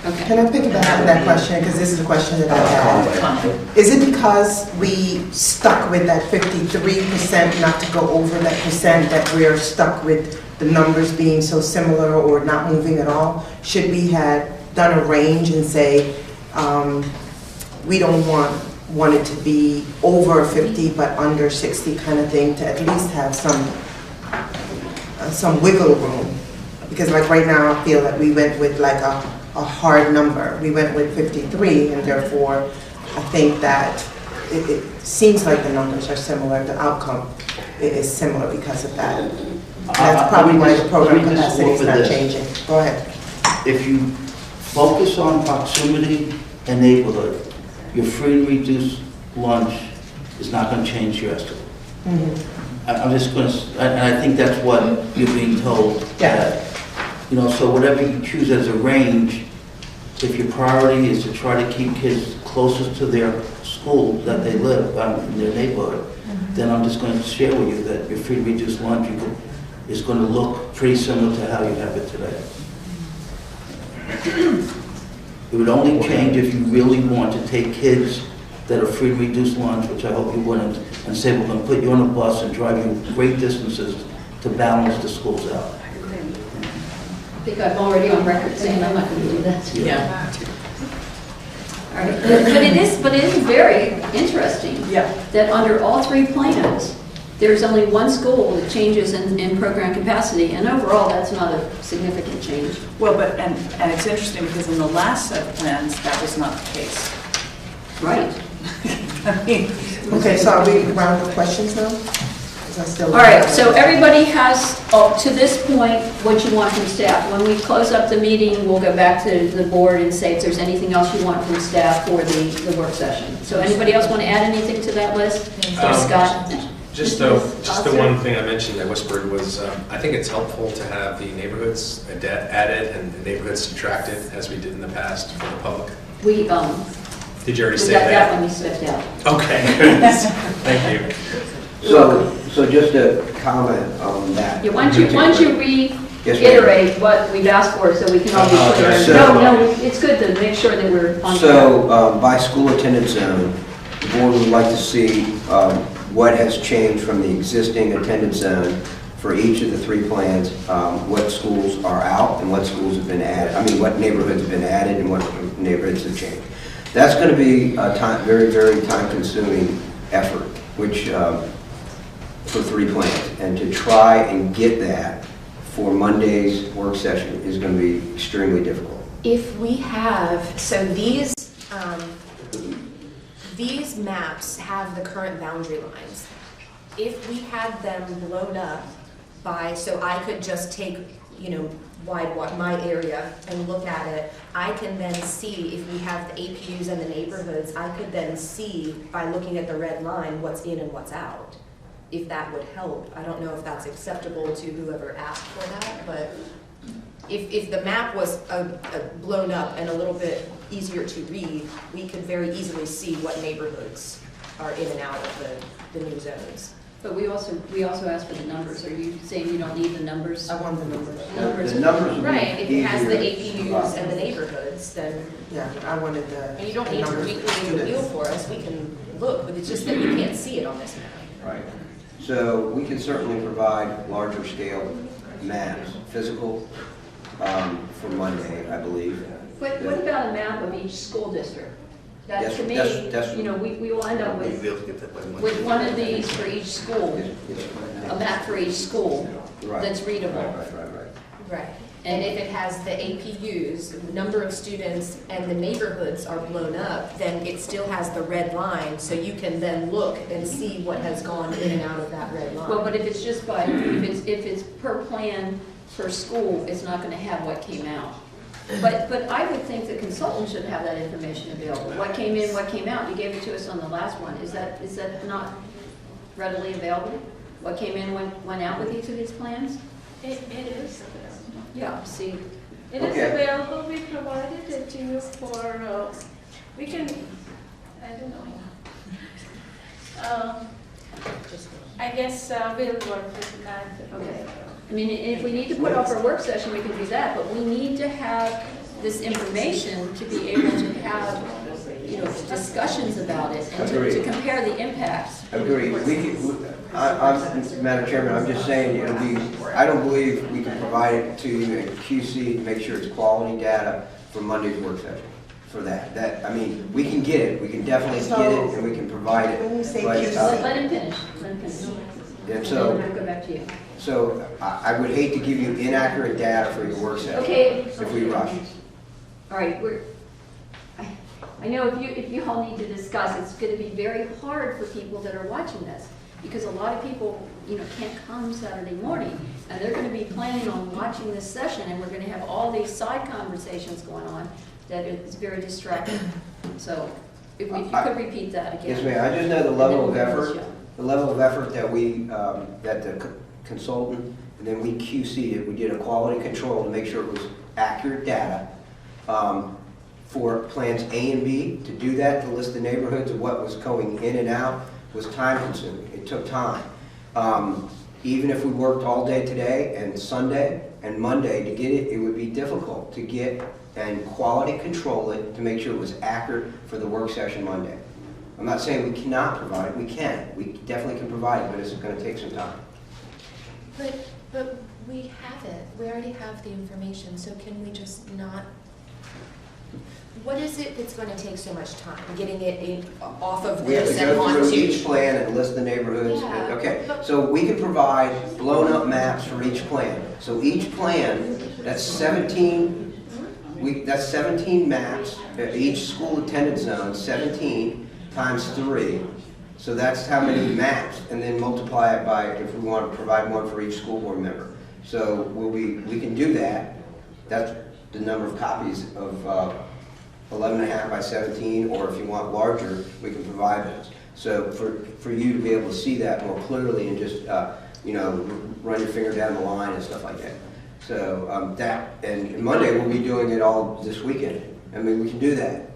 Okay. Can I piggyback on that question, because this is a question that I had. Is it because we stuck with that 53%, not to go over that percent, that we're stuck with the numbers being so similar or not moving at all? Should we have done a range and say, we don't want it to be over 50 but under 60 kind of thing, to at least have some wiggle room? Because like right now, I feel that we went with like a hard number. We went with 53, and therefore I think that it seems like the numbers are similar, the outcome is similar because of that. That's probably why the program capacity is not changing. Go ahead. If you focus on proximity and neighborhood, your free and reduced lunch is not going to change your estimate. I'm just going to, and I think that's what you're being told. Yeah. You know, so whatever you choose as a range, if your priority is to try to keep kids closest to their school that they live in their neighborhood, then I'm just going to share with you that your free and reduced lunch is going to look pretty similar to how you have it today. It would only change if you really want to take kids that are free and reduced lunch, which I hope you wouldn't, and say we're going to put you on a bus and drive you great distances to balance the schools out. I think I'm already on record saying I'm not going to do that. Yeah. All right. But it is very interesting that under all three plans, there's only one school that changes in program capacity, and overall, that's not a significant change. Well, but, and it's interesting because in the last set of plans, that was not the case. Right. I mean, Okay, so are we around with questions now? All right, so everybody has, to this point, what you want from staff. When we close up the meeting, we'll go back to the board and say if there's anything else you want from staff for the work session. So anybody else want to add anything to that list? Scott? Just the one thing I mentioned, I whispered, was I think it's helpful to have the neighborhoods added and the neighborhoods subtracted, as we did in the past for the public. We, Did you already say got that that? one we slipped out. Okay, thank you. So just a comment on that. Yeah, why don't you reiterate what we've asked for so we can all be clear? So- No, it's good to make sure that we're on track. So by school attendance zone, the board would like to see what has changed from the existing attendance zone for each of the three plans, what schools are out and what schools have been added, what neighborhoods have been added and what neighborhoods have changed. That's going to be a very, very time-consuming effort, which for three plans. And to try and get that for Monday's work session is going to be extremely difficult. If we have, so these maps have the current boundary lines. If we had them blown up by, so I could just take, my area and look at it, I can then see if we have the APUs and the neighborhoods, I could then see by looking at the red line what's in and what's out. If that would help. I don't know if that's acceptable to whoever asked for that, but if the map was blown up and a little bit easier to read, we could very easily see what neighborhoods are in and out of the new zones. But we also asked for the numbers. Are you saying you don't need the numbers? I want the numbers. The numbers would be Right, if it has the easier. APUs and the neighborhoods, then, Yeah, I wanted the. and you don't the need to numbers of weekly review students. for us, we can look, but it's just that we can't see it on this map. Right. So we can certainly provide larger scale maps, physical, for Monday, I believe. What about a map of each school district? That Yes, to me, that's- you know, we will end up You'll with, be able to get that by Monday. with one of these for each school, a map for each school Right. that's readable. Right. Right. And if it has the APUs, number of students, and the neighborhoods are blown up, then it still has the red line, so you can then look and see what has gone in and out of that red line. Well, but if it's just by, if it's per plan, per school, it's not gonna have what came out. But I would think the consultant should have that information available. What came in, what came out, you gave it to us on the last one. Is that not readily available? What came in, went out with each of these plans? It is available. Yeah, see, It is Okay. available, we provided it to you for, we can, I don't know. I guess we'll work with that. okay. I mean, if we need to put off our work session, we can do that, but we need to have this information to be able to have, you know, discussions about it and to Agreed. compare the impacts. Agreed. Madam Chairman, I'm just saying, it'll be, I don't believe we can provide it to you in QC to make sure it's quality data for Monday's work session for that. I mean, we can get it, we can definitely get it, and we can provide it. When you say but, QC, Let him finish, And And so, then I'll go back to you. so I would hate to give you inaccurate data for your work session. Okay. If we rush. All right, I know if you all need to discuss, it's going to be very hard for people that are watching this, because a lot of people, you know, can't come Saturday morning, and they're going to be planning on watching this session, and we're going to have all these side conversations going on, that it's very distracting. So, if you could repeat that again. Yes, ma'am, I just know the level of And then we'll effort, finish up. the level of effort that we, that the consultant, and then we QC'd it, we did a quality control to make sure it was accurate data for plans A and B. To do that, to list the neighborhoods of what was going in and out, was time consuming. It took time. Even if we worked all day today and Sunday and Monday to get it, it would be difficult to get and quality control it to make sure it was accurate for the work session Monday. I'm not saying we cannot provide it, we can. We definitely can provide it, but it's going to take some time. But we have it, we already have the information, so can we just not? What is it that's going to take so much time, getting it off of We have to this and go through onto? each plan and list the neighborhoods. Yeah, Okay, but- so we can provide blown-up maps for each plan. So each plan, that's 17, that's 17 maps, each school attendance zone, 17 times 3. So that's how many maps, and then multiply it by, if we want to provide one for each school board member. So we can do that. That's the number of copies of 11.5 by 17, or if you want larger, we can provide those. So for you to be able to see that more clearly and just, you know, run your finger down the line and stuff like that. So and Monday we'll be doing it all this weekend. I mean, we can do that.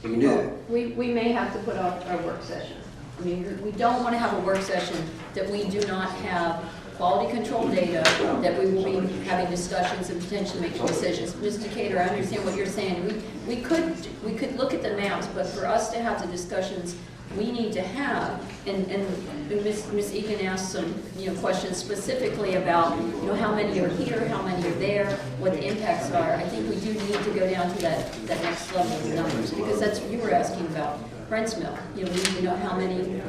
We can do that. We may have to put off our work session. I mean, we don't want to have a work session that we do not have quality control data, that we will be having discussions and potentially making decisions. Mr. Cater, I understand what you're saying. We could look at the maps, but for us to have the discussions we need to have, and Ms. Egan asked some, you know, questions specifically about, you know, how many are here, how many are there, what the impacts are. I think we do need to go down to that next level of numbers, because that's what you were asking about. Brent's Mill, you know, we need to know how many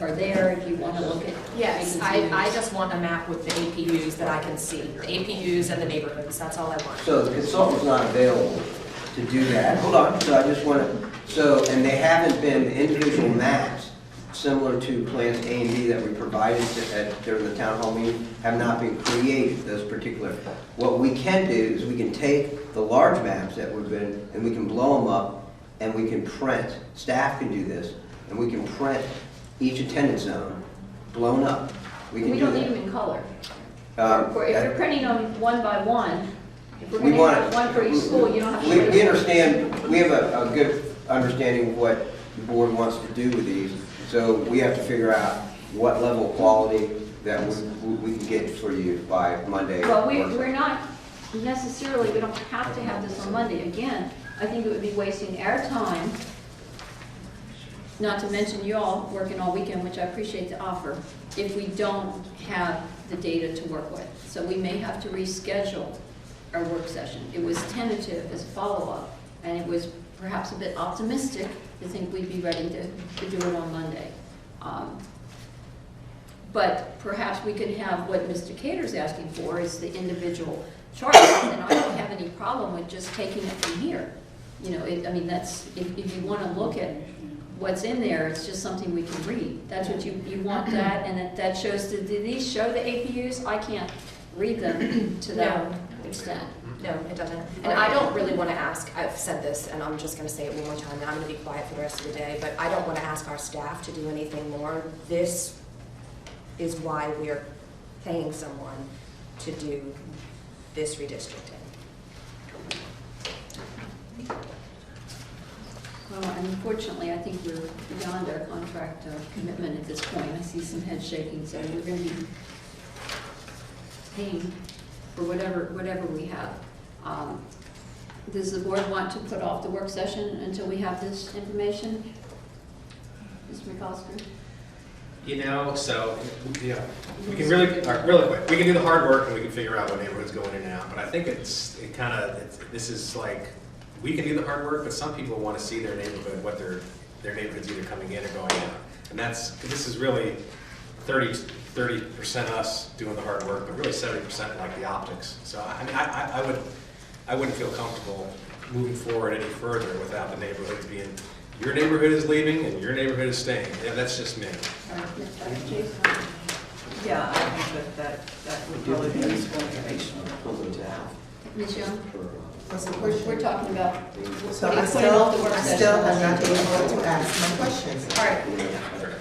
are there, if you want to look at. Yes, I just want a map with the APUs that I can see, the APUs and the neighborhoods, that's all I want. So the consultant's not available to do that. Hold on, so I just want to, and they haven't been individual maps similar to plans A and B that we provided during the town hall meeting, have not been created, those particular. What we can do is we can take the large maps that we've been, and we can blow them up, and we can print, staff can do this, and we can print each attendance zone blown up. We can We do don't need that. them in color. Um, If you're printing them one by one, if we're We going to want have one for each school, you don't have to. We understand, we have a good understanding of what the board wants to do with these, so we have to figure out what level of quality that we can get for you by Monday? Well, we're not necessarily, we don't have to have this on Monday. Again, I think it would be wasting our time, not to mention you all working all weekend, which I appreciate the offer, if we don't have the data to work with. So we may have to reschedule our work session. It was tentative as a follow-up, and it was perhaps a bit optimistic to think we'd be ready to do it on Monday. But perhaps we could have what Mr. Cater's asking for is the individual charts, and I don't have any problem with just taking it from here. You know, I mean, that's, if you want to look at what's in there, it's just something we can read. That's what you want that, and that shows, do these show the APUs? I can't read them to that extent. No, it doesn't. And I don't really want to ask, I've said this, and I'm just going to say it one more time, and I'm going to be quiet for the rest of the day, but I don't want to ask our staff to do anything more. This is why we're paying someone to do this redistricting. Well, and unfortunately, I think we're beyond our contract commitment at this point. I see some head shaking, so we're going to be paying for whatever we have. Does the board want to put off the work session until we have this information? Mr. McCosker? You know, so, yeah, we can really quick, we can do the hard work and we can figure out what neighborhood's going in and out, but I think this is like, we can do the hard work, but some people want to see their neighborhood, what their neighborhood's either coming in or going out. And this is really 30% us doing the hard work, but really 70% like the optics. So, I mean, I wouldn't feel comfortable moving forward any further without the neighborhoods being, your neighborhood is leaving and your neighborhood is staying. Yeah, that's just me. Yeah, I think that would probably be useful information to have. Ms. Young? What's the question? We're talking about, So putting I off the work session. still have not been able to ask my questions.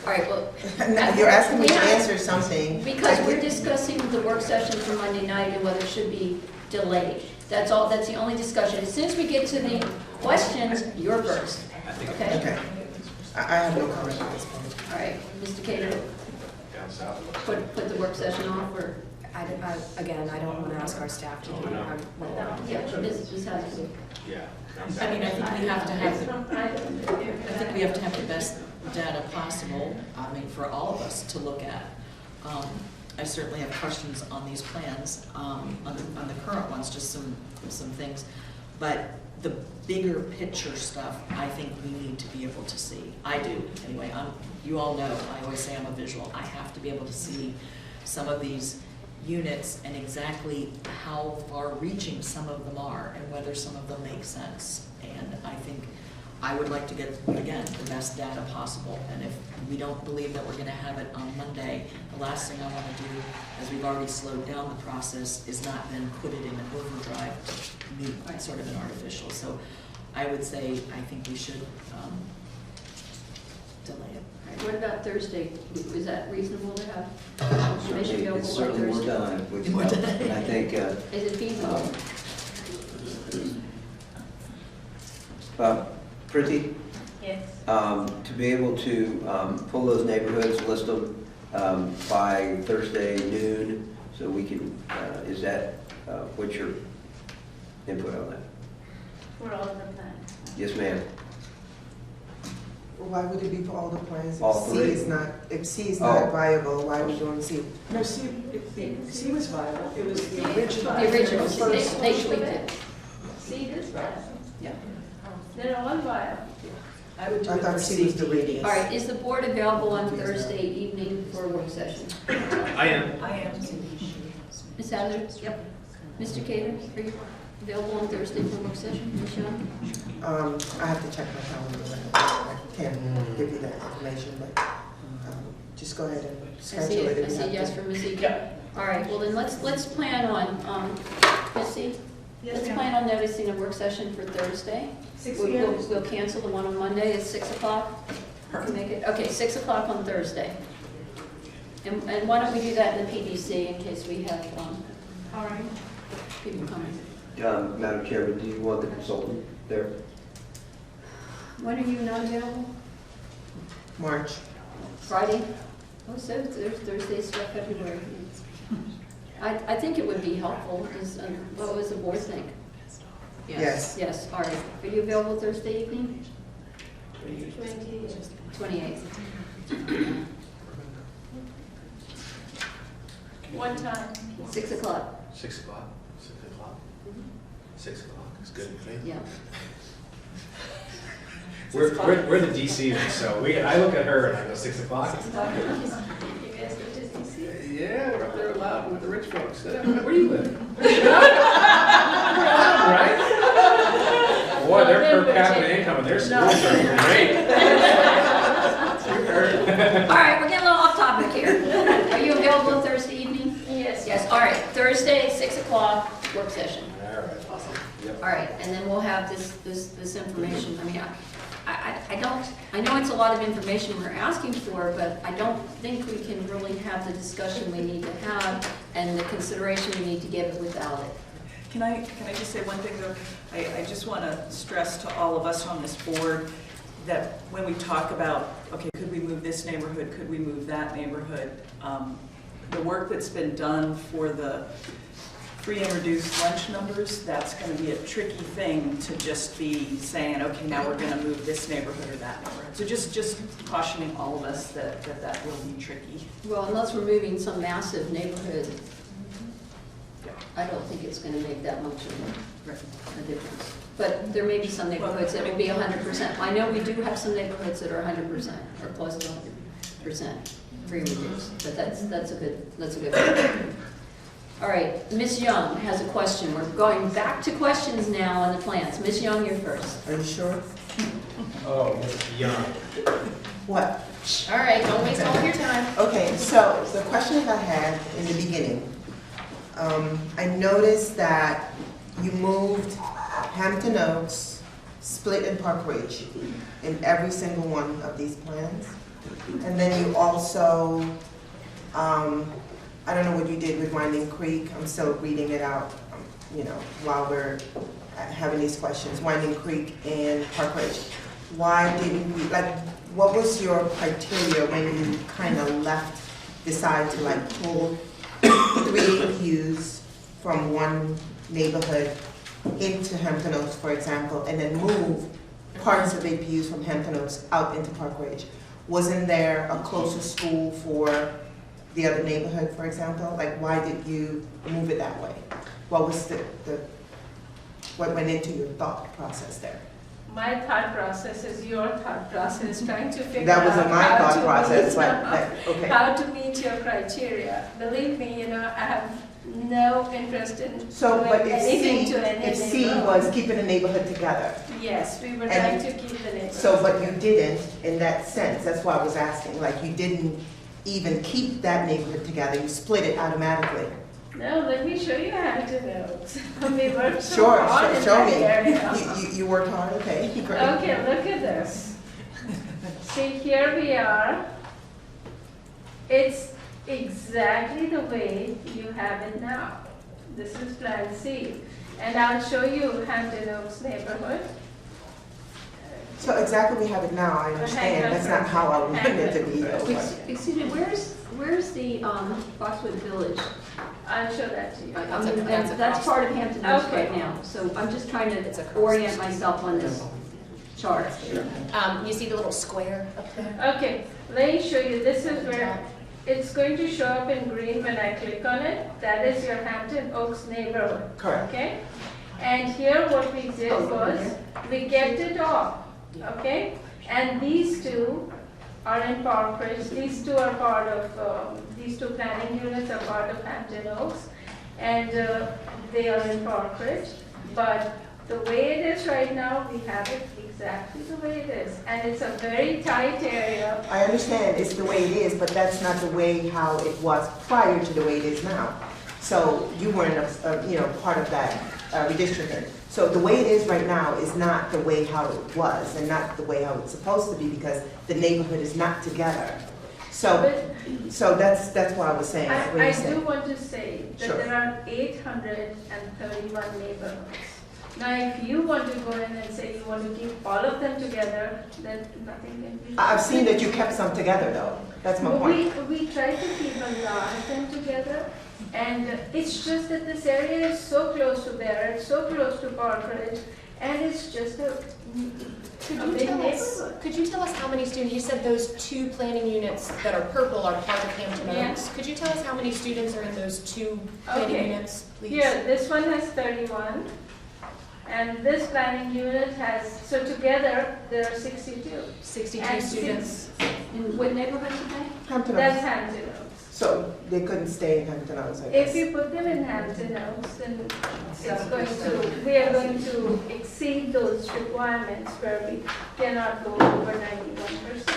All right, well. Now, you're asking me to we have- answer something. Because we're discussing the work session for Monday night and whether it should be delayed. That's all, that's the only discussion. As soon as we get to the questions, you're first, okay? Okay. I have no comment at this point. All right, Mr. Cater, Down south. put the work session off, or, Again, I don't want to ask our staff to do it. yeah, Ms. Hasley. Yeah. I mean, I think we have to have the best data possible, I mean, for all of us to look at. I certainly have questions on these plans, on the current ones, just some things. But the bigger picture stuff, I think we need to be able to see. I do, anyway. You all know, I always say I'm a visual. I have to be able to see some of these units and exactly how far-reaching some of them are and whether some of them make sense. And I think I would like to get, again, the best data possible. And if we don't believe that we're going to have it on Monday, the last thing I want to do, as we've already slowed down the process, is not then put it in an overdrive, sort of an artificial. So I would say I think we should delay it. All right, what about Thursday? Is that reasonable to have information available on It's certainly more Thursday? time, which helps. And I think, Is it feasible? Pretty, Yes. to be able to pull those neighborhoods, list them by Thursday noon, so we can, is that, what's your input on that? For all the plans. Yes, ma'am. Why would it be for all the plans? All If C three. is not, if C is Oh. not viable, why are we doing C? No, C was viable. It was the original. The original, First. they tweaked it. See this one? Yeah. They're all viable. I would do I it thought for C was the safety. radius. All right, is the board available on Thursday evening for a work session? I am. I am. Ms. Adler? Yep. Mr. Cater, are you available on Thursday for a work session? Ms. Young? I have to check my calendar. I can't give you that information, but just go ahead and I schedule see it. it, I if you see have yes to. from Ms. Egan. All right, well then let's plan on, Missy, let's plan on noticing a work session for Thursday. We'll cancel the one on Monday at 6 o'clock. Make it, okay, 6 o'clock on Thursday. And why don't we do that in the PDC in case we have All right. people coming. Madam Chairman, do you want the consultant there? When are you not available? March. Friday? Oh, so there's Thursday stuff everywhere. I think it would be helpful, is, what was the board think? Yes. Yes, all right. Are you available Thursday evening? 28th. One time. 6 o'clock, 6 o'clock? 6 o'clock? 6 o'clock is good with me. yeah. We're the DC, so I look at her and I go 6 o'clock. You guys go to DC? Yeah, we're up there a lot with the rich folks. Where do you live? Right? Boy, their per capita income and their schools are great. All right, we're getting a little off topic here. Are you available Thursday evening? Yes. Yes, all right. Thursday, 6 o'clock, work session. All right. Awesome. Yep. All right, and then we'll have this information. I mean, I know it's a lot of information we're asking for, but I don't think we can really have the discussion we need to have and the consideration we need to give it without it. Can I just say one thing though? I just want to stress to all of us on this board that when we talk about, okay, could we move this neighborhood, could we move that neighborhood, the work that's been done for the free and reduced lunch numbers, that's going to be a tricky thing to just be saying, okay, now we're going to move this neighborhood or that neighborhood. So just cautioning all of us that will be tricky. Well, unless we're moving some massive neighborhood, I don't think it's going to make that much of a difference. But there may be some neighborhoods that will be 100%. I know we do have some neighborhoods that are 100% or close to 100% free reduced, but that's a good point. All right, Ms. Young has a question. We're going back to questions now on the plans. Ms. Young, you're first. Are you sure? Oh, Young. What? All right, don't waste all your time. Okay, so the question that I had in the beginning, I noticed that you moved Hampton Oaks, Split, and Park Ridge in every single one of these plans. And then you also, I don't know what you did with Winding Creek. I'm still reading it out, while we're having these questions. Winding Creek and Park Ridge. Why didn't we, what was your criteria when you kind of decide to pull 3 APUs from one neighborhood into Hampton Oaks, for example, and then move parts of APUs from Hampton Oaks out into Park Ridge? Wasn't there a closer school for the other neighborhood, for example? Why did you move it that way? What was what went into your thought process there? My thought process is your thought process, trying to figure That out wasn't my how thought to process, meet, but okay. how to meet your criteria. Believe me, I have no interest in So, doing but if anything to any C neighborhood. was keeping the neighborhood together, Yes, we were And- trying to keep the neighborhood. so, but you didn't in that sense, that's why I was asking, you didn't even keep that neighborhood together, you split it automatically. No, let me show you Hampton Oaks. We worked so Sure, hard in show that me. area. You worked hard, okay, great. Okay, look at this. See, here we are. It's exactly the way you have it now. This is Plan C. And I'll show you Hampton Oaks neighborhood. So exactly we have it now, I understand, that's not how I wanted it to be though. but- Excuse me, where's the Foxwood Village? I'll show that to you. I mean, that's part of Hampton Oaks Okay. right now, so I'm just trying to orient myself on this chart. You see the little square up there? Okay, let me show you. This is where it's going to show up in green when I click on it. That is your Hampton Oaks neighborhood. Correct. Okay? And here what we did was, we kept it off. Okay? And these two are in Park Ridge. These two are part of, these two planning units are part of Hampton Oaks. And they are in Park Ridge. But the way it is right now, we have it exactly the way it is. And it's a very tight area. I understand it's the way it is, but that's not the way how it was prior to the way it is now. So you weren't, part of that redistricting. So the way it is right now is not the way how it was and not the way how it's supposed to be because the neighborhood is not together. So that's why I was saying. I do want to say that Sure. there are 831 neighborhoods. Now, if you want to go in and say you want to keep all of them together, then nothing can be. I've seen that you kept some together though. That's my point. We try to keep a lot of them together, and it's just that this area is so close to Barrett, so close to Park Ridge, and it's just a big neighborhood. Could you tell us how many students, you said those 2 planning units that are purple are part of Hampton Yeah. Oaks. Could you tell us how many students are in those 2 planning Okay. units, please? Here, this one has 31, and this planning unit has, so together, there are 62. 62 And students. In what neighborhood today? Hampton That's Oaks. Hampton Oaks. So they couldn't stay in Hampton Oaks, I guess. If you put them in Hampton Oaks, then we are going to exceed those requirements where we cannot go over 91%.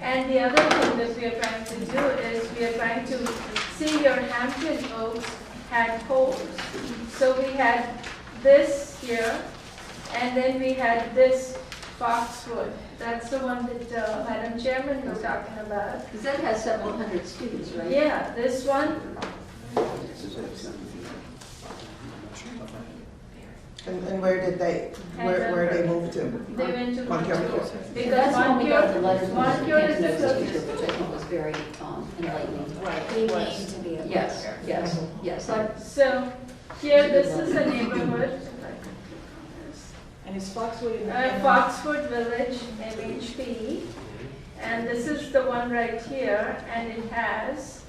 And the other thing that we are trying to do is we are trying to see your Hampton Oaks had poles. So we had this here, and then we had this Foxwood. That's the one that Madam Chairman was talking about. Because that has several hundred students, right? Yeah, this one. And where did they, where they moved to? They went to Montcure. Montcure. Because That's when we got the letter from the Montcure is Hampton the Oaks teacher, closest. which I think was very enlightening. Right, we need to be a Yes, yes, yes. So here, this is a neighborhood. And is Foxwood in the? Foxwood Village, MHP. And this is the one right here, and it has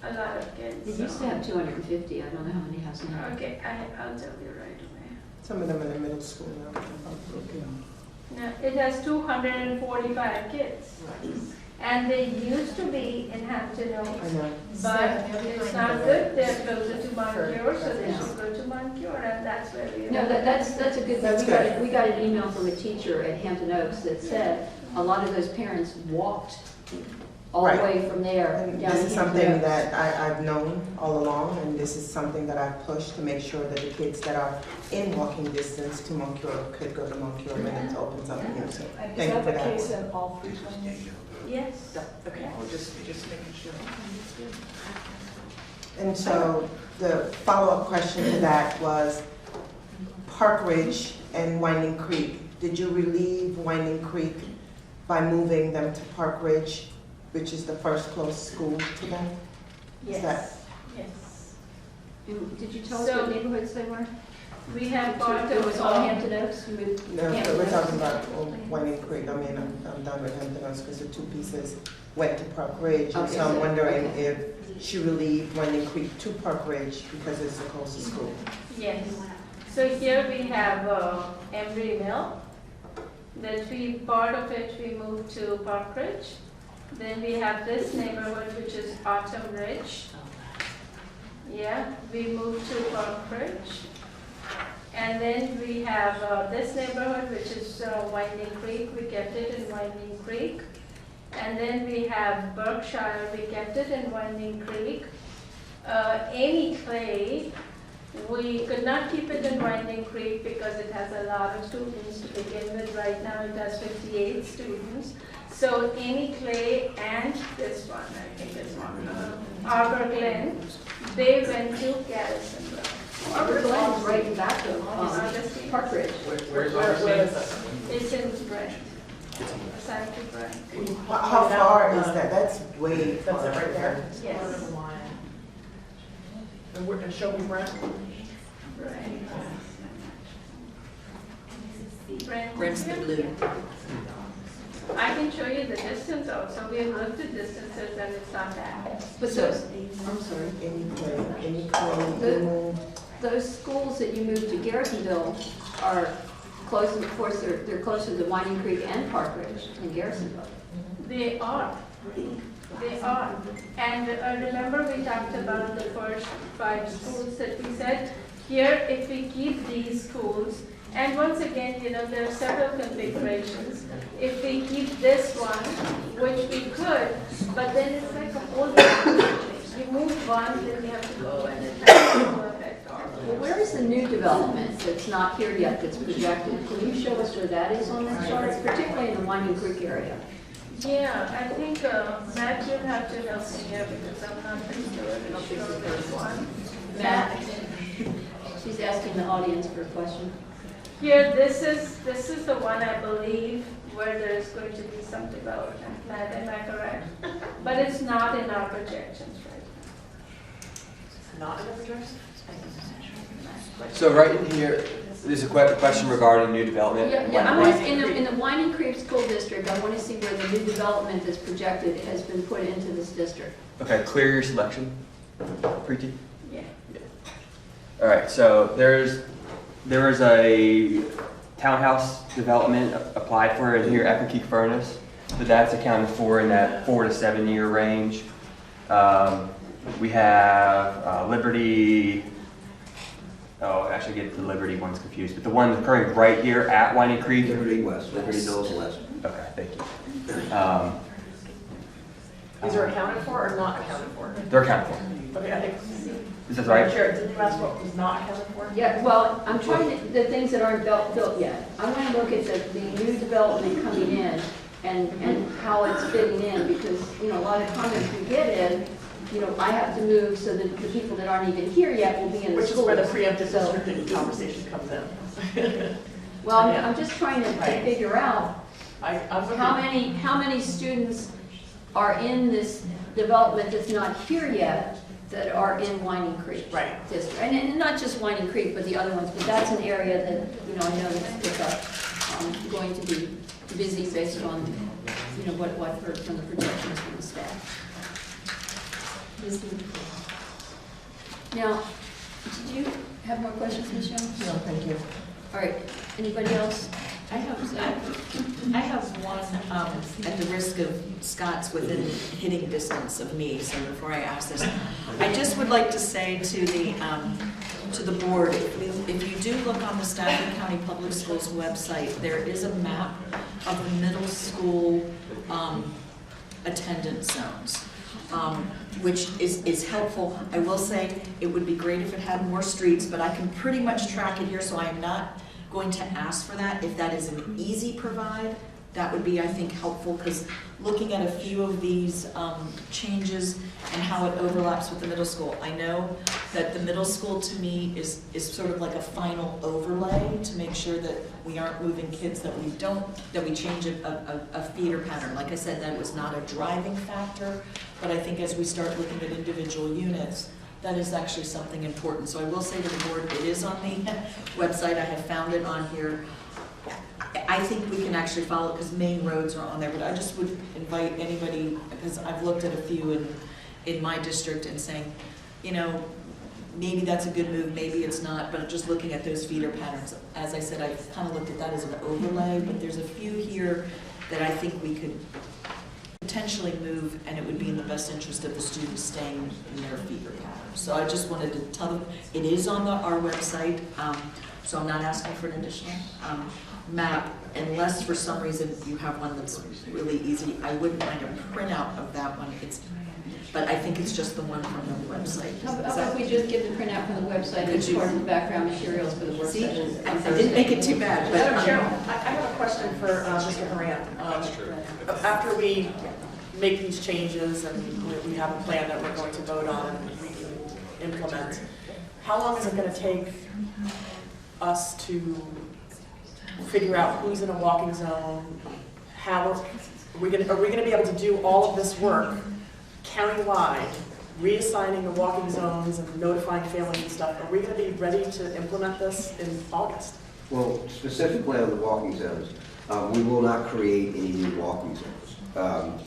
a lot of kids. It used to have 250, I don't know how many has now. Okay, I'll tell you right away. Some of them are in middle school now. Now, it has 245 kids. And they used to be in Hampton I Oaks, know. but it's not good. They're closer to Montcure, so they should go to Montcure, and that's where we are. No, that's a good thing. That's We got an email from a teacher at Hampton Oaks that said a lot of those parents walked all the Right. way from there And down this to is Hampton something Oaks. that I've known all along, and this is something that I've pushed to make sure that the kids that are in walking distance to Moncure could go to Moncure when it opens up again. So And thank is you that for the that. case in all 3 plans? Yes. Okay, we're just making sure. And so the follow-up question to that was Park Ridge and Winding Creek. Did you relieve Winding Creek by moving them to Park Ridge, which is the first closest school to them? Is that- Yes, yes. And did you tell us So- what neighborhoods they were? We have part It of, was all Hampton Oaks? You moved No, Hampton we're Oaks? talking about Winding Creek. I mean, I'm done with Hampton Oaks because the 2 pieces went to Park Ridge. And Okay, so I'm so- wondering okay. if she relieved Winding Creek to Park Ridge because it's the closest school. yes. So here we have Embry Mill, that part of it we moved to Park Ridge. Then we have this neighborhood, which is Autumn Ridge. Yeah, we moved to Park Ridge. And then we have this neighborhood, which is Winding Creek. We kept it in Winding Creek. And then we have Berkshire. We kept it in Winding Creek. Amy Clay, we could not keep it in Winding Creek because it has a lot of students to begin with. Right now, it has 58 students. So Amy Clay and this one, I think this one, Arbor Glen, they went to Garrison. Arbor Glen is right in back of Park Ridge. Where's Where Augustine? is it? It's in Brent, assigned to Brent. How far is that? That's way far. That's it right there? Yes. And show me Brent. Brent. Brent's the blue. I can show you the distance also. We have looked at distances and it's not bad. But those, I'm sorry, Any clay, you moved. those schools that you moved to Garrisonville are close, of course, they're closer to Winding Creek and Park Ridge in Garrisonville. They are. They are. And remember we talked about the first 5 schools that we said, here if we keep these schools, and once again, you know, there are several configurations. If we keep this one, which we could, but then it's like a whole you move one, then you have to go and it has to affect all of Well, where is the new development that's not here yet, that's projected? Can you show us where that is on this chart, particularly in the Winding Creek area? Yeah, I think Matt will have to help me here because I'm not pretty sure which one. Matt, She's asking the audience for a question. Here, this is the one I believe where there's going to be some development plan, am I correct? But it's not in our projections right Not in the projections? So right in here, there's a question regarding new development. Yeah, I want to, in the Winding Creek School District, I want to see where the new development that's projected has been put into this district. Okay, clear your selection, Preeti. now. Yeah. All right, so there was a townhouse development applied for in here, Epic Furnace. So that's accounted for in that 4 to 7 year range. We have Liberty. Oh, I actually get the Liberty ones confused, but the one occurring right here at Winding Creek. Liberty West, Liberty Knolls West. Okay, thank you. These are accounted for or not accounted for? They're accounted for. Okay, I think. Is that right? Sure, didn't you ask what was not accounted for? Yeah, well, I'm trying to, the things that aren't built yet. I want to look at the new development coming in and how it's fitting in, because, you know, a lot of comments we get in, you know, I have to move so that the people that aren't even here yet will be in the Which is schools. where the preemptive So- districting conversation comes in. Well, I'm just trying to Right. figure out I'm with how you. many students are in this development that's not here yet that are in Winding Creek Right. district. And not just Winding Creek, but the other ones, but that's an area that, you know, I know that's going to be busy based on, you know, what I've heard from the projections from the staff. Now, did you have more questions, Michelle? No, thank you. All right, anybody else? I have one, at the risk of Scott's within hitting distance of me, so before I ask this, I just would like to say to the board, if you do look on the Stafford County Public Schools website, there is a map of the middle school attendance zones, which is helpful. I will say, it would be great if it had more streets, but I can pretty much track it here, so I am not going to ask for that. If that is an easy provide, that would be, I think, helpful, because looking at a few of these changes and how it overlaps with the middle school, I know that the middle school to me is sort of like a final overlay to make sure that we aren't moving kids, that we change a feeder pattern. Like I said, that was not a driving factor, but I think as we start looking at individual units, that is actually something important. So I will say to the board, it is on the website. I have found it on here. I think we can actually follow, because main roads are on there, but I just would invite anybody, because I've looked at a few in my district and saying, you know, maybe that's a good move, maybe it's not, but just looking at those feeder patterns. As I said, I kind of looked at that as an overlay, but there's a few here that I think we could potentially move, and it would be in the best interest of the students staying in their feeder pattern. So I just wanted to tell them, it is on our website, so I'm not asking for an additional map, unless for some reason you have one that's really easy. I wouldn't mind a printout of that one, but I think it's just the one from the website. How about we just give the printout from the website as part of the background materials for the work See, session? I didn't make it too bad, Madam but Chair, I have a question for Mr. Haran. After we make these changes and we have a plan that we're going to vote on and we can implement, how long is it going to take us to figure out who's in a walking zone? Are we going to be able to do all of this work countywide, reassigning the walking zones and notifying families and stuff? Are we going to be ready to implement this in August? Well, specifically on the walking zones, we will not create any new walking zones.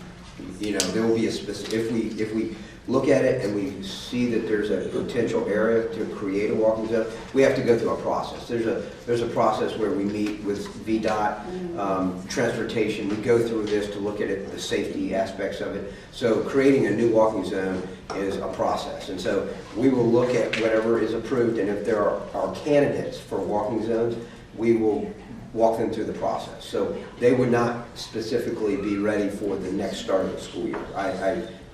You know, there will be a specific, if we look at it and we see that there's a potential area to create a walking zone, we have to go through a process. There's a process where we meet with VDOT, transportation. We go through this to look at it, the safety aspects of it. So creating a new walking zone is a process. And so we will look at whatever is approved, and if there are candidates for walking zones, we will walk them through the process. So they would not specifically be ready for the next start of the school year.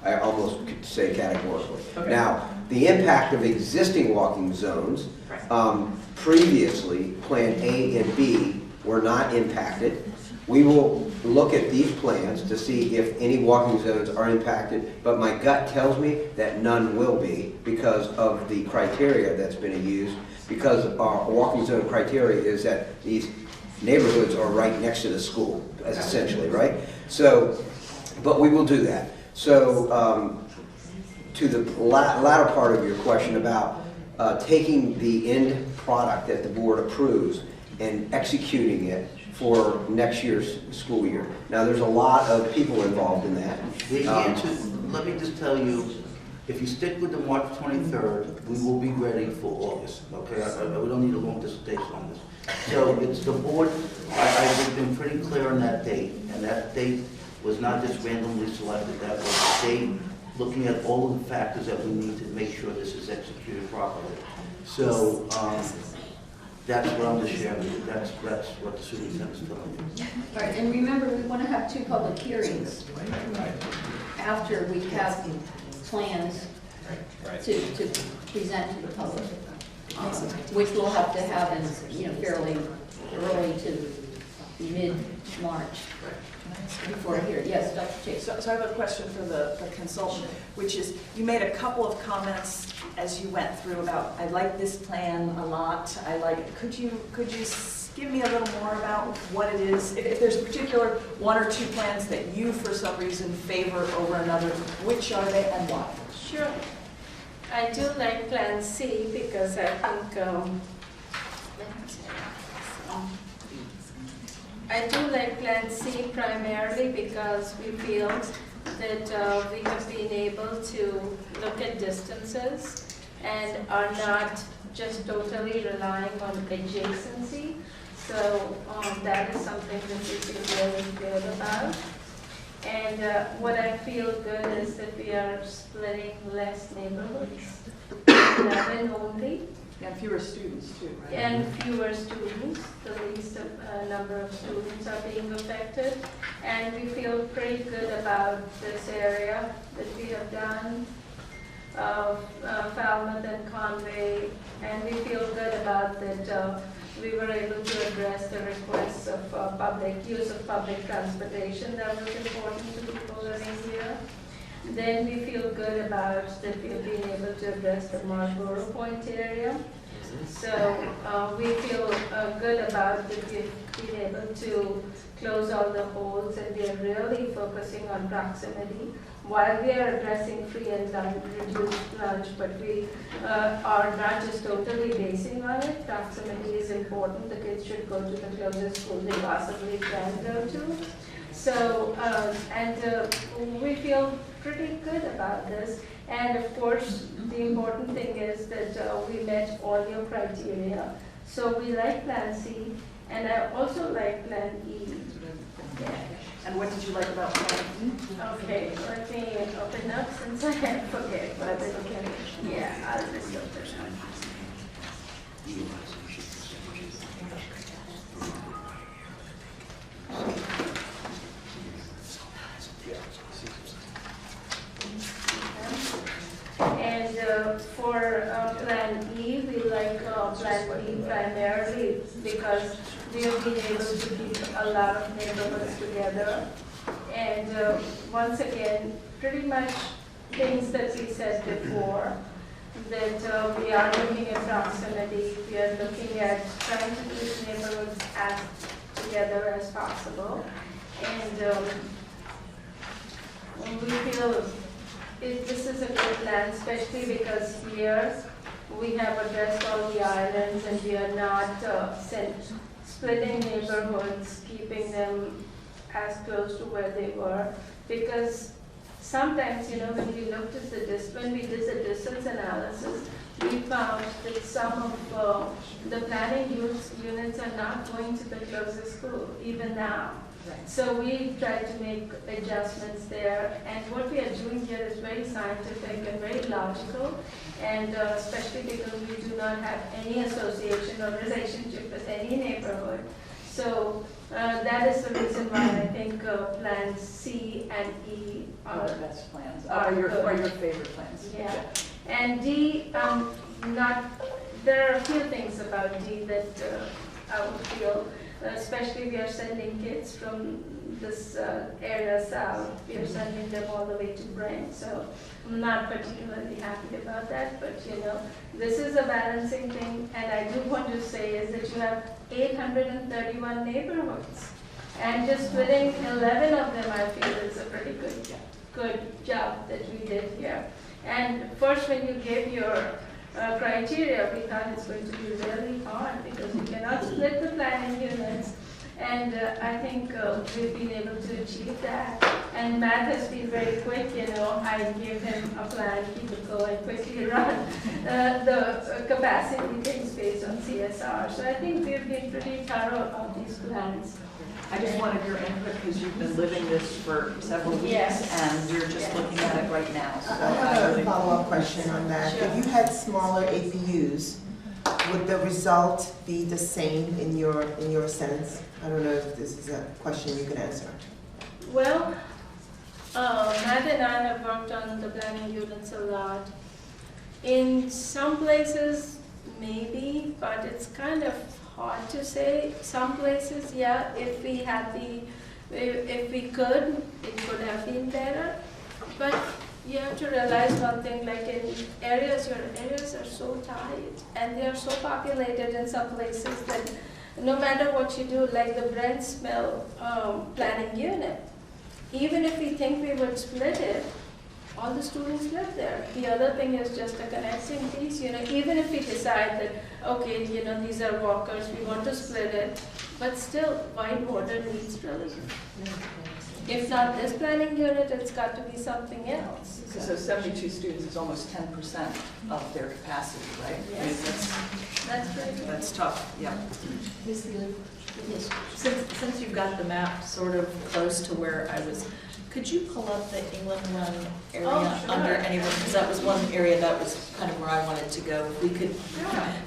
I almost could say categorically. Okay. Now, the impact of existing walking zones, previously, Plan A and B were not impacted. We will look at these plans to see if any walking zones are impacted, but my gut tells me that none will be because of the criteria that's been used because our walking zone criteria is that these neighborhoods are right next to the school, as essentially, right? So, but we will do that. So, to the latter part of your question about taking the end product that the board approves and executing it for next year's school year. Now, there's a lot of people involved in that. The answer, let me just tell you, if you stick with the March 23rd, we will be ready for August, okay? We don't need a long dissertation on this. So it's the board, I've been pretty clear on that date, and that date was not just randomly selected, that was the date looking at all of the factors that we need to make sure this is executed properly. So that's what I'm just sharing with you. That's what the superintendent's telling you. All right, and remember, we want to have 2 public hearings after we have plans to present to the public, which we'll have to have in, fairly early to mid-March before here. Yes, Dr. Chase. So I have a question for the consultant, which is, you made a couple of comments as you went through about, I like this plan a lot, I like it. Could you give me a little more about what it is? If there's a particular 1 or 2 plans that you, for some reason, favor over another, which are they and why? Sure. I do like Plan C because I think, I do like Plan C primarily because we feel that we have been able to look at distances and are not just totally relying on adjacency. So that is something that we feel really good about. And what I feel good is that we are splitting less neighborhoods, 11 only. And fewer students too, right? And fewer students, the least number of students are being affected. And we feel pretty good about this area that we have done, Falmouth and Conway, and we feel good about that we were able to address the requests of public use of public transportation that was important to people living here. Then we feel good about that we've been able to address the Marlboro Point area. So we feel good about that we've been able to close all the holes, and we are really focusing on proximity. While we are addressing free and reduced lunch, but we are not just totally basing on it. Proximity is important. The kids should go to the closest school they possibly can go to. So, we feel pretty good about this. And of course, the important thing is that we met all your criteria. So we like Plan C, and I also like Plan E. Yeah. And what did you like about Plan E? Okay, let me open up since I forget. But yeah, I'll just open up. And for Plan E, we like Plan E primarily because we have been able to keep a lot of neighborhoods together. And once again, pretty much things that we said before, that we are looking at proximity, we are looking at trying to keep neighborhoods as together as possible. And we feel this is a good plan, especially because here we have addressed all the islands and we are not splitting neighborhoods, keeping them as close to where they were. Because sometimes, when we looked at when we did the distance analysis, we found that some of the planning units are not going to the closest school, even now. Right. So we tried to make adjustments there, and what we are doing here is very scientific and very logical, and especially because we do not have any association or relationship with any neighborhood. So that is the reason why I think Plans C and E are the best plans. Are your favorite plans? Yeah. And D, there are a few things about D that I would feel. especially we are sending kids from this area south, we are sending them all the way to Brent, so I'm not particularly happy about that, but this is a balancing thing, and I do want to say is that you have 831 neighborhoods, and just splitting 11 of them, I feel is a pretty good job that we did here. And first, when you gave your criteria, we thought it's going to be really hard because you cannot split the planning units. And I think we've been able to achieve that. And Matt has been very quick, I gave him a plan, he could go and quickly run the capacity things based on CSR. So I think we've been pretty thorough about these plans. I just wanted your input because you've been living this for several weeks Yes. and you're just looking at it right now. So I have a really- follow-up question on that. If you had smaller APUs, would the result be the same in your sense? I don't know if this is a question you can answer. Well, Matt and I have worked on the planning units a lot. In some places, maybe, but it's kind of hard to say. Some places, yeah, if we had if we could, it could have been better. But you have to realize one thing, like in areas, your areas are so tight and they are so populated in some places that no matter what you do, like the Brent Smell planning unit, even if we think we would split it, all the students live there. The other thing is just a connecting piece, even if we decide that, okay, these are walkers, we want to split it, but still, white water needs relief. If not this planning unit, it's got to be something else. So 72 students is almost 10% of their capacity, right? Yes. That's pretty good. That's tough, yeah. Yes. Since you've got the map sort of close to where I was, could you pull up the England Run area Oh, sure. under anyone? Because that was one area that was kind of where I wanted to go. If we could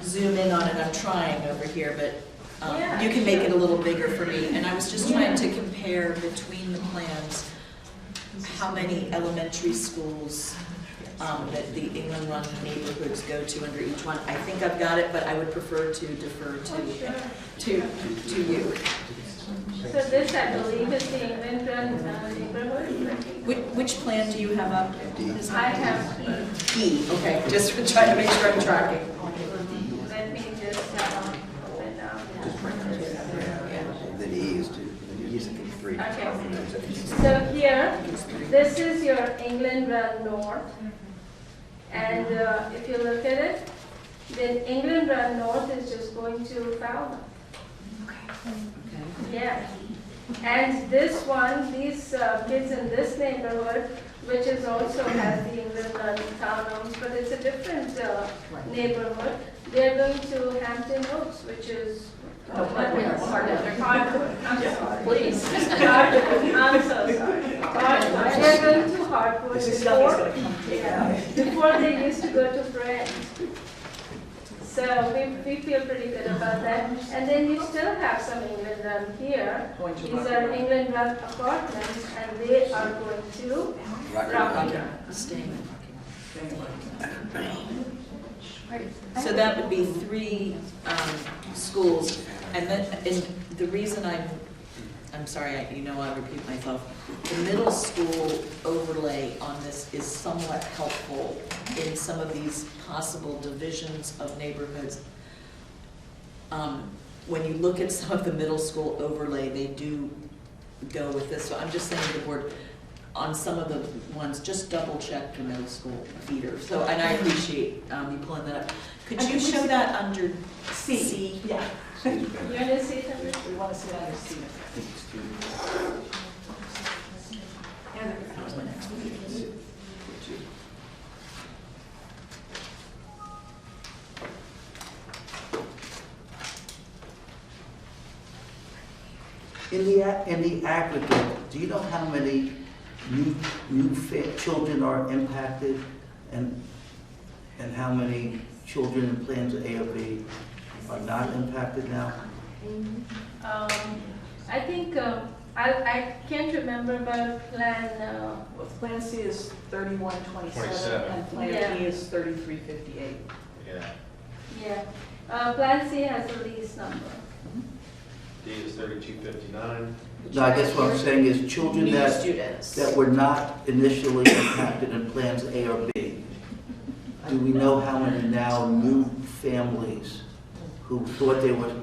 zoom in on it, I'm trying over here, but Yeah, you can make it a little bigger for me. And I was just trying to compare between the plans, how many elementary schools that the England Run neighborhoods go to under each one. I think I've got it, but I would prefer to defer to you. So this, I believe, is the England Run neighborhood. Which plan do you have up? I have E, okay, just trying to make sure I'm tracking. Let me just open up. Then E is two, he's like three. Okay. So here, this is your England Run North. And if you look at it, then England Run North is just going to Falmouth. Yeah. And this one, these kids in this neighborhood, which is also has the England Run townhomes, but it's a different neighborhood, they're going to Hampton Oaks, which is Hardwood. I'm sorry. Please. Hardwood. I'm so sorry. Hardwood. They're going to Hardwood before they used to go to Brent. So we feel pretty good about that. And then you still have some England Run here. These are England Run apartments, and they are going to Rockingham. So that would be 3 schools, and the reason I'm sorry, I repeat myself. The middle school overlay on this is somewhat helpful in some of these possible divisions of neighborhoods. When you look at some of the middle school overlay, they do go with this. So I'm just saying to the board, on some of the ones, just double check the middle school feeder. So, and I appreciate you pulling that up. Could you show that under C? Yeah. You want to see them? We want to see it under C. That was my next one. In the aggregate, do you know how many children are impacted and how many children in plans A or B are not impacted now? I think, I can't remember about plan, Well, Plan C is 3127 27. and Plan Yeah. E is 3358. Yeah. yeah. Plan C has the least number. D is 3259. No, I guess what I'm saying is children New that, students. that were not initially impacted in plans A or B. Do we know how many now new families who thought they were,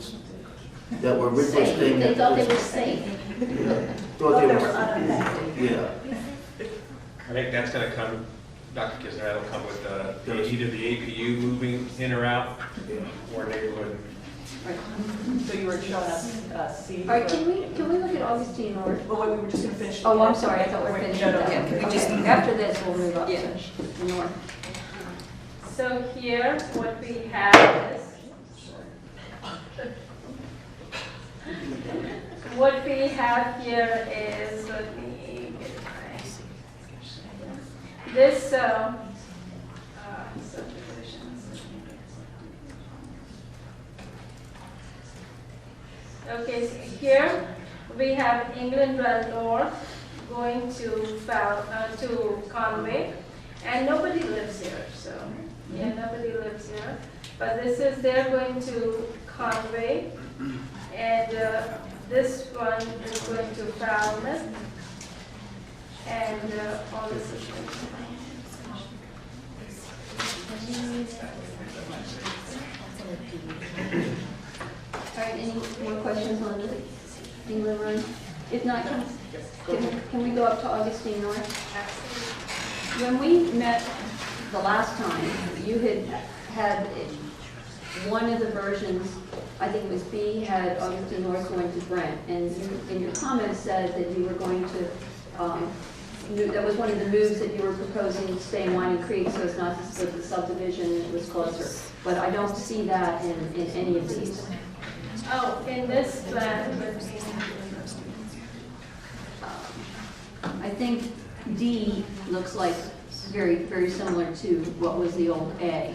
that were originally staying They at thought they this- were safe. Yeah, thought they were, unaffected. yeah. I think that's gonna come, Dr. Kisner, that'll come with either the APU moving in or out, or neighborhood. So you were showing us C. All right, can we look at Augustine or? Well, wait, we were just gonna finish. Oh, I'm sorry, I thought we were Wait, finished no, with no, that. no. Okay, after this, we'll move up Yeah. to north. So here, what we have is, what we have here is, let me get it right. This subdivisions. Okay, so here we have England Well North going to Conway, and nobody lives here, so, yeah, nobody lives here. But this is, they're going to Conway, and this one is going to Falmouth, and all this is going to. All right, any more questions on the England Run? If not, can we go up to Augustine North? When we met the last time, you had one of the versions, I think it was B, had Augustine North going to Brent, and in your comments said that you were going to, that was one of the moves that you were proposing to stay in Winding Creek so as not to split the subdivision, and it was closer. But I don't see that in any of these. Oh, in this plan, I think D looks like very, very similar to what was the old A.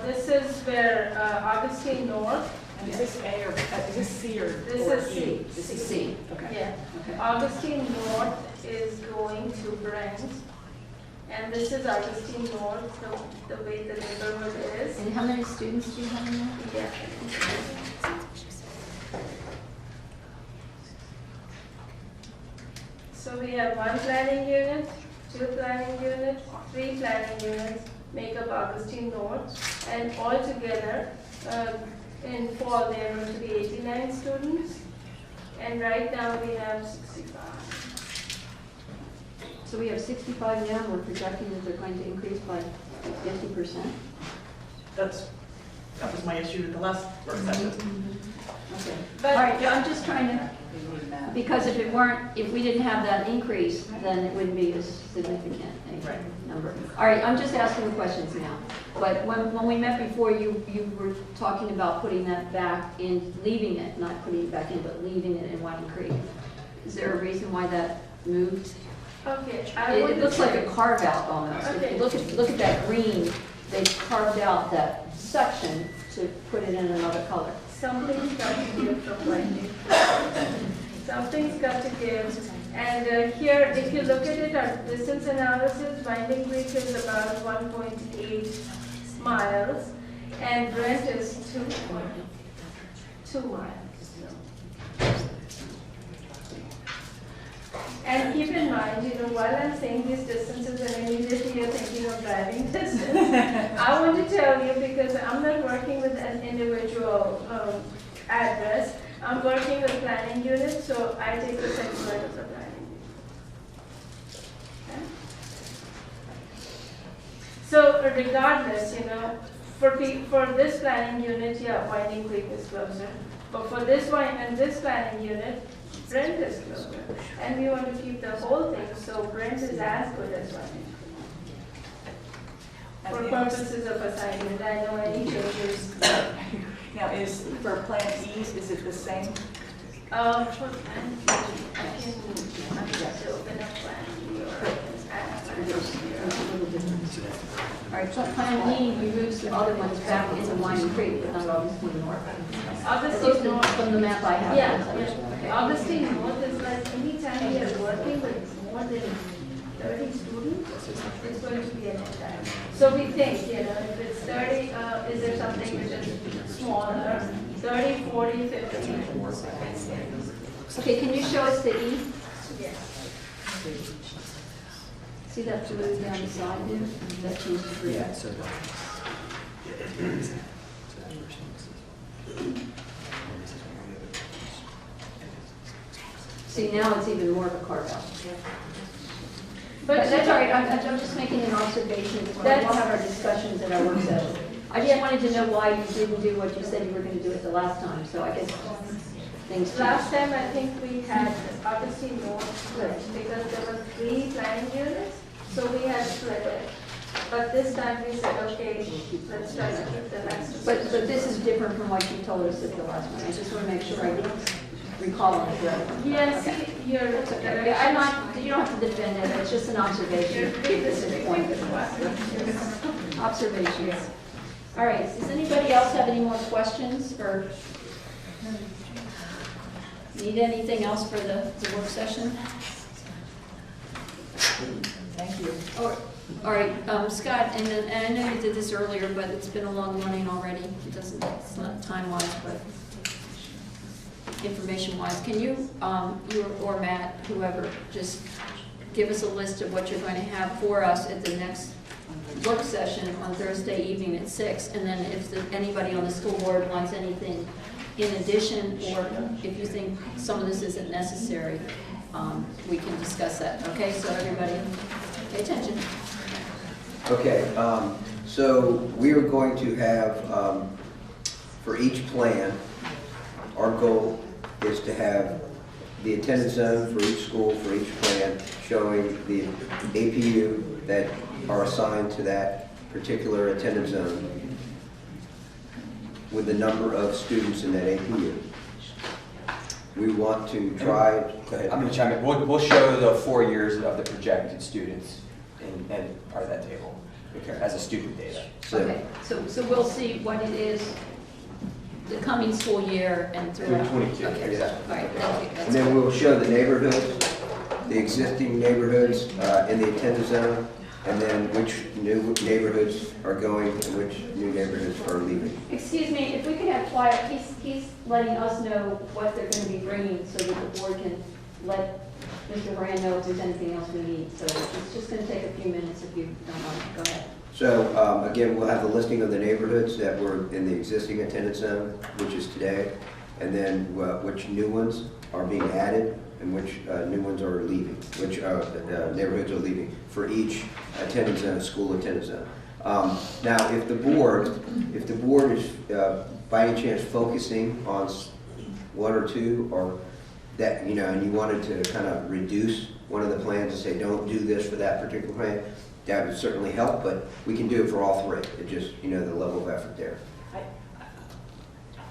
this is where Augustine North, And is this A or, is this C or? this or is E? C. This is C. Okay. Yeah, Okay. Augustine North is going to Brent, and this is Augustine North, the way the neighborhood is. And how many students do you have in there? Yeah. So we have one planning unit, two planning units, three planning units, make up Augustine North, and altogether, in fall, there are going to be 89 students, and right now we have 65. So we have 65 now, we're projecting that they're going to increase by 50%. That was my issue with the last work session. Okay. But- All right, yeah, I'm just trying to, because if we didn't have that increase, then it wouldn't be as significant a Right. number. All right, I'm just asking the questions now. But when we met before, you were talking about putting that back in, leaving it, not putting it back in, but leaving it in Winding Creek. Is there a reason why that moved? Okay, It looks like a carve out almost. If you look at that green, they carved out that section to put it in another color. Something's got to give from Winding. Something's got to give. And here, if you look at it, our distance analysis, Winding Creek is about 1.8 miles, and Brent is 2.2 miles. And keep in mind, while I'm saying these distances and immediately you're thinking of driving distance, I want to tell you, because I'm not working with an individual address, I'm working with planning units, so I take the segment of the planning unit. Okay? So regardless, for this planning unit, yeah, Winding Creek is closer. But for this one and this planning unit, Brent is closer. And we want to keep the whole thing, so Brent is as good as Winding Creek. For purposes of assignment, I know any changes. Now, for Plan E, is it the same? For plan, I can just open up plan E or I can add All right, so Plan E removes the other ones back into Winding Creek, but not Augustine North. At least Augustine North. from the map I have. Yeah, Okay. Augustine North is like anytime we are working with more than 30 students, it's going to be an impact. So we think, if it's 30, is there something which is smaller, 30, 40, 50. Okay, can you show us the E? Yes. See that blue down the side there? That changes for you. so See, now it's even more of a carve out. But that's all right, I'm just making an observation. We'll have our discussions at our work session. I just wanted to know why you didn't do what you said you were going to do it the last time, so I guess things changed. Last time, I think we had obviously more split because there were 3 planning units, so we had split it. But this time we said, okay, let's try to keep the next. But this is different from what you told us at the last one. I just want to make sure I recall it correctly. Yes, Okay. you're. That's okay. I'm not, you don't have to defend it, it's just an observation. This is the point. Observations. All right, does anybody else have any more questions or need anything else for the work session? Thank you. All right, Scott, and I know you did this earlier, but it's been a long running already. It's not time-wise, but information-wise. Can you, you or Matt, whoever, just give us a list of what you're going to have for us at the next work session on Thursday evening at 6, and then if anybody on the school board wants anything in addition, or if you think some of this isn't necessary, we can discuss that. Okay, so everybody pay attention. Okay, so we are going to have, for each plan, our goal is to have the attendance zone for each school, for each plan, showing the APU that are assigned to that particular attendance zone with the number of students in that APU. We want to try. Go ahead. I'm going to chime in. We'll show the 4 years of the projected students and part of that table, okay, as a student data. Okay, so we'll see what it is the coming school year and throughout. 22, Okay, exactly. all right, thank you. And then we'll show the neighborhoods, the existing neighborhoods in the attendance zone, and then which new neighborhoods are going and which new neighborhoods are leaving. Excuse me, if we could have quiet, he's letting us know what they're going to be bringing so that the board can let Mr. Moran know if there's anything else we need. So it's just going to take a few minutes if you don't mind. Go ahead. So again, we'll have the listing of the neighborhoods that were in the existing attendance zone, which is today, and then which new ones are being added and which new ones are leaving, which neighborhoods are leaving for each attendance zone, school attendance zone. Now, if the board is by any chance focusing on 1 or 2, or that, you know, and you wanted to kind of reduce one of the plans and say, don't do this for that particular plan, that would certainly help, but we can do it for all 3. It just, you know, the level of effort there.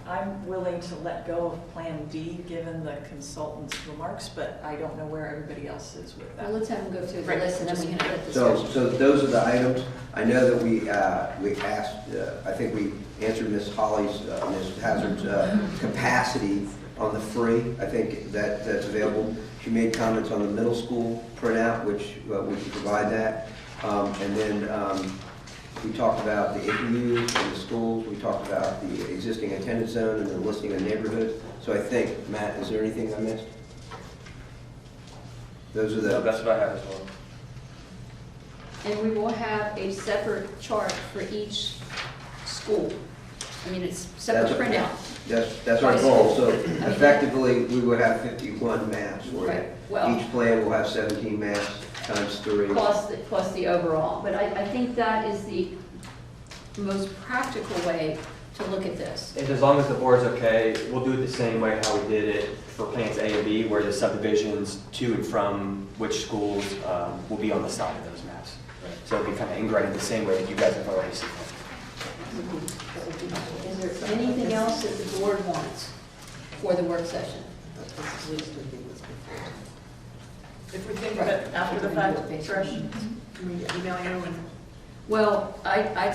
I'm willing to let go of Plan D, given the consultant's remarks, but I don't know where everybody else is with Well, that. let's have them go through the Right. list and then we can have that So, discussion. so those are the items. I know that we asked, I think we answered Ms. Holly's, Ms. Hazard's capacity on the free. I think that's available. She made comments on the middle school printout, which we can provide that. And then we talked about the APUs in the schools. We talked about the existing attendance zone and the listing of neighborhoods. So I think, Matt, is there anything I missed? Those are So the, that's what I have as well. And we will have a separate chart for each school. I mean, it's separate printout. that's our goal. So effectively, we will have 51 maps for Right. it. Well, Each plan will have 17 maps times 3. plus the overall. But I think that is the most practical way to look at this. And as long as the board's okay, we'll do it the same way how we did it for plans A and B, where the subdivisions to and from which schools will be on the side of those maps. So it'll be kind of integrated the same way that you guys have already seen it. Is there anything else that the board wants for the work session? If we think of it after the fact, fresh, can we email you and? Well, I'd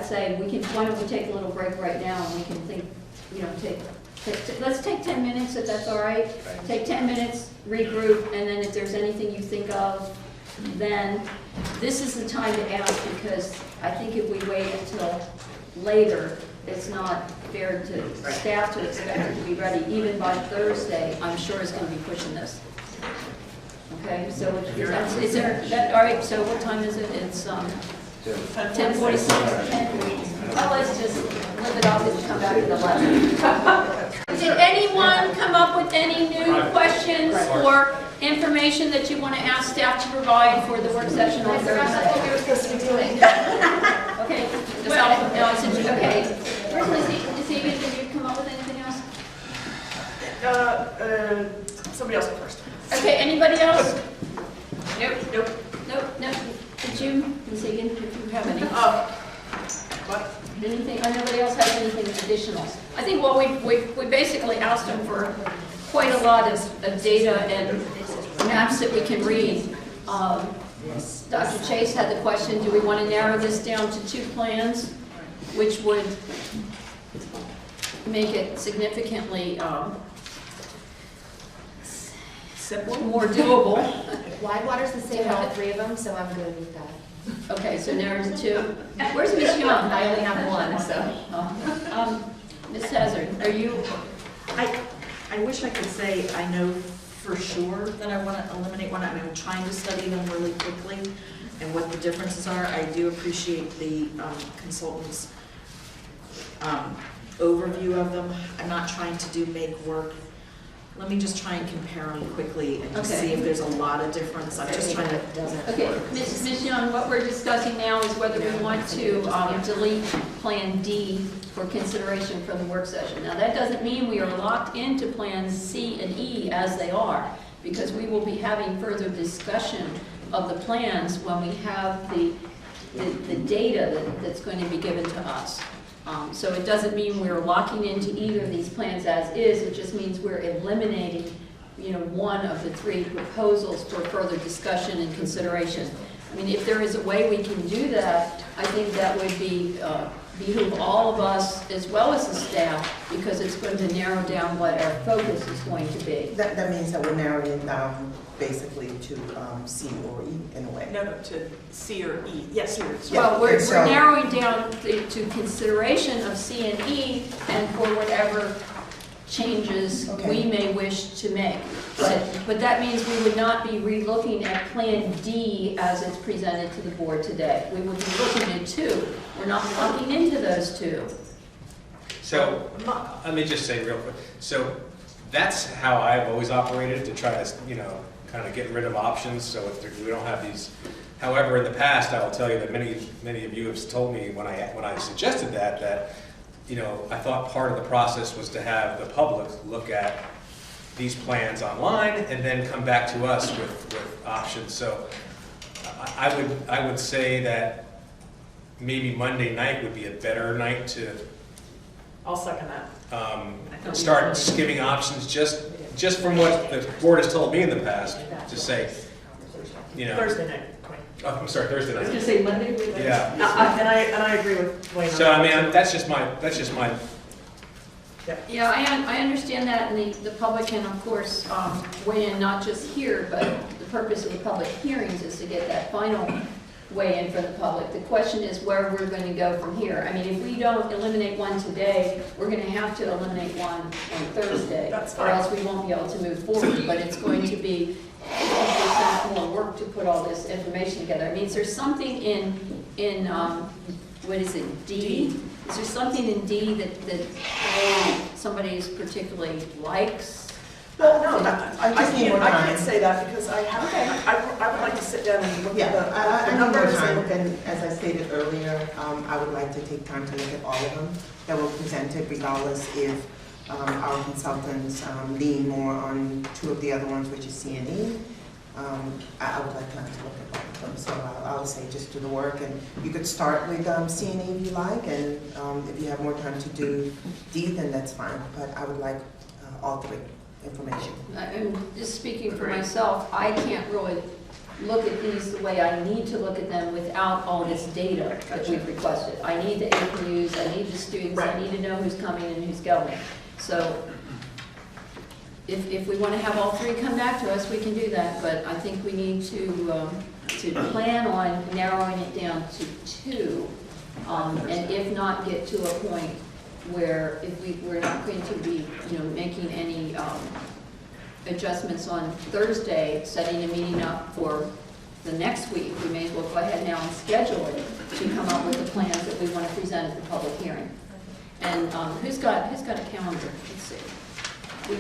say we can, why don't we take a little break right now and we can think, you know, let's take 10 minutes if that's all right. Take 10 minutes, regroup, and then if there's anything you think of, then this is the time to ask, because I think if we wait until later, it's not fair to staff to expect it to be ready, even by Thursday, I'm sure is going to be pushing this. Okay, so is there, all right, so what time is it? It's 10:46. Well, let's just live it up and come back at 11. Did anyone come up with any new questions or information that you want to ask staff to provide for the work session on Thursday? That's what we were supposed to be doing. Okay, no, since you, okay. Where's Lizzie? Did you come up with anything else? Somebody else go first. Okay, anybody else? Nope. Did you, Ms. Egan, if you have any? What? Anything, or nobody else has anything additional? I think, well, we basically asked them for quite a lot of data and maps that we can read. Dr. Chase had the question, do we want to narrow this down to 2 plans, which would make it significantly simpler, more doable? Widewater's the same, all 3 of them, so I'm good with that. Okay, so narrow to 2. Where's Ms. Young? I only have 1, so. Ms. Hazard, are you? I wish I could say I know for sure that I want to eliminate one. I mean, I'm trying to study them really quickly and what the differences are. I do appreciate the consultant's overview of them. I'm not trying to make work. Let me just try and compare them quickly and just see if there's a lot of difference. I'm just trying to. Okay, Ms. Young, what we're discussing now is whether we want to delete Plan D for consideration for the work session. Now, that doesn't mean we are locked into Plans C and E as they are, because we will be having further discussion of the plans when we have the data that's going to be given to us. So it doesn't mean we're locking into either of these plans as is, it just means we're eliminating, one of the 3 proposals for further discussion and consideration. I mean, if there is a way we can do that, I think that would behoove all of us as well as the staff, because it's going to narrow down what our focus is going to be. That means that we're narrowing it down basically to C or E in a way. No, to C or E. Yes, here. Well, we're narrowing down to consideration of C and E and for whatever changes we may wish to make. But that means we would not be re-looking at Plan D as it's presented to the board today. We would be looking at 2. We're not locking into those 2. So, let me just say real quick. So, that's how I've always operated, to try to, kind of get rid of options, so if we don't have these. However, in the past, I will tell you that many of you have told me when I suggested that I thought part of the process was to have the public look at these plans online and then come back to us with options. So I would say that maybe Monday night would be a better night to I'll second that. start skimming options just from what the board has told me in the past, to say, Thursday night. Oh, I'm sorry, Thursday night. I was going to say Monday. Yeah. And I agree with Wayne. So I mean, that's just my. Yeah, I understand that, and the public can, of course, weigh in, not just here, but the purpose of the public hearings is to get that final weigh in for the public. The question is where we're going to go from here. I mean, if we don't eliminate one today, we're going to have to eliminate one on Thursday. That's fine. Or else we won't be able to move forward, but it's going to be 50% more work to put all this information together. I mean, is there something in what is it, D? Is there something in D that somebody particularly likes? Well, no, I just need more I time. can't say that because I would like to sit down and look Yeah, at the I need more numbers. time, and as I stated earlier, I would like to take time to look at all of them that were presented, regardless if our consultants lean more on 2 of the other ones, which is C and E. I would like time to look at all of them, so I would say just do the work, and you could start with C and E if you like, and if you have more time to do D, then that's fine, but I would like all 3 information. I'm just speaking for myself, I can't really look at these the way I need to look at them without all this data that we've requested. I need the APUs, I need the students, I need to know who's coming and who's going. So if we want to have all 3 come back to us, we can do that, but I think we need to plan on narrowing it down to 2, and if not, get to a point where if we're not going to be, making any adjustments on Thursday, setting a meeting up for the next week, we may as well go ahead now and schedule it to come up with the plans that we want to present at the public hearing. And who's got a calendar? Let's see. We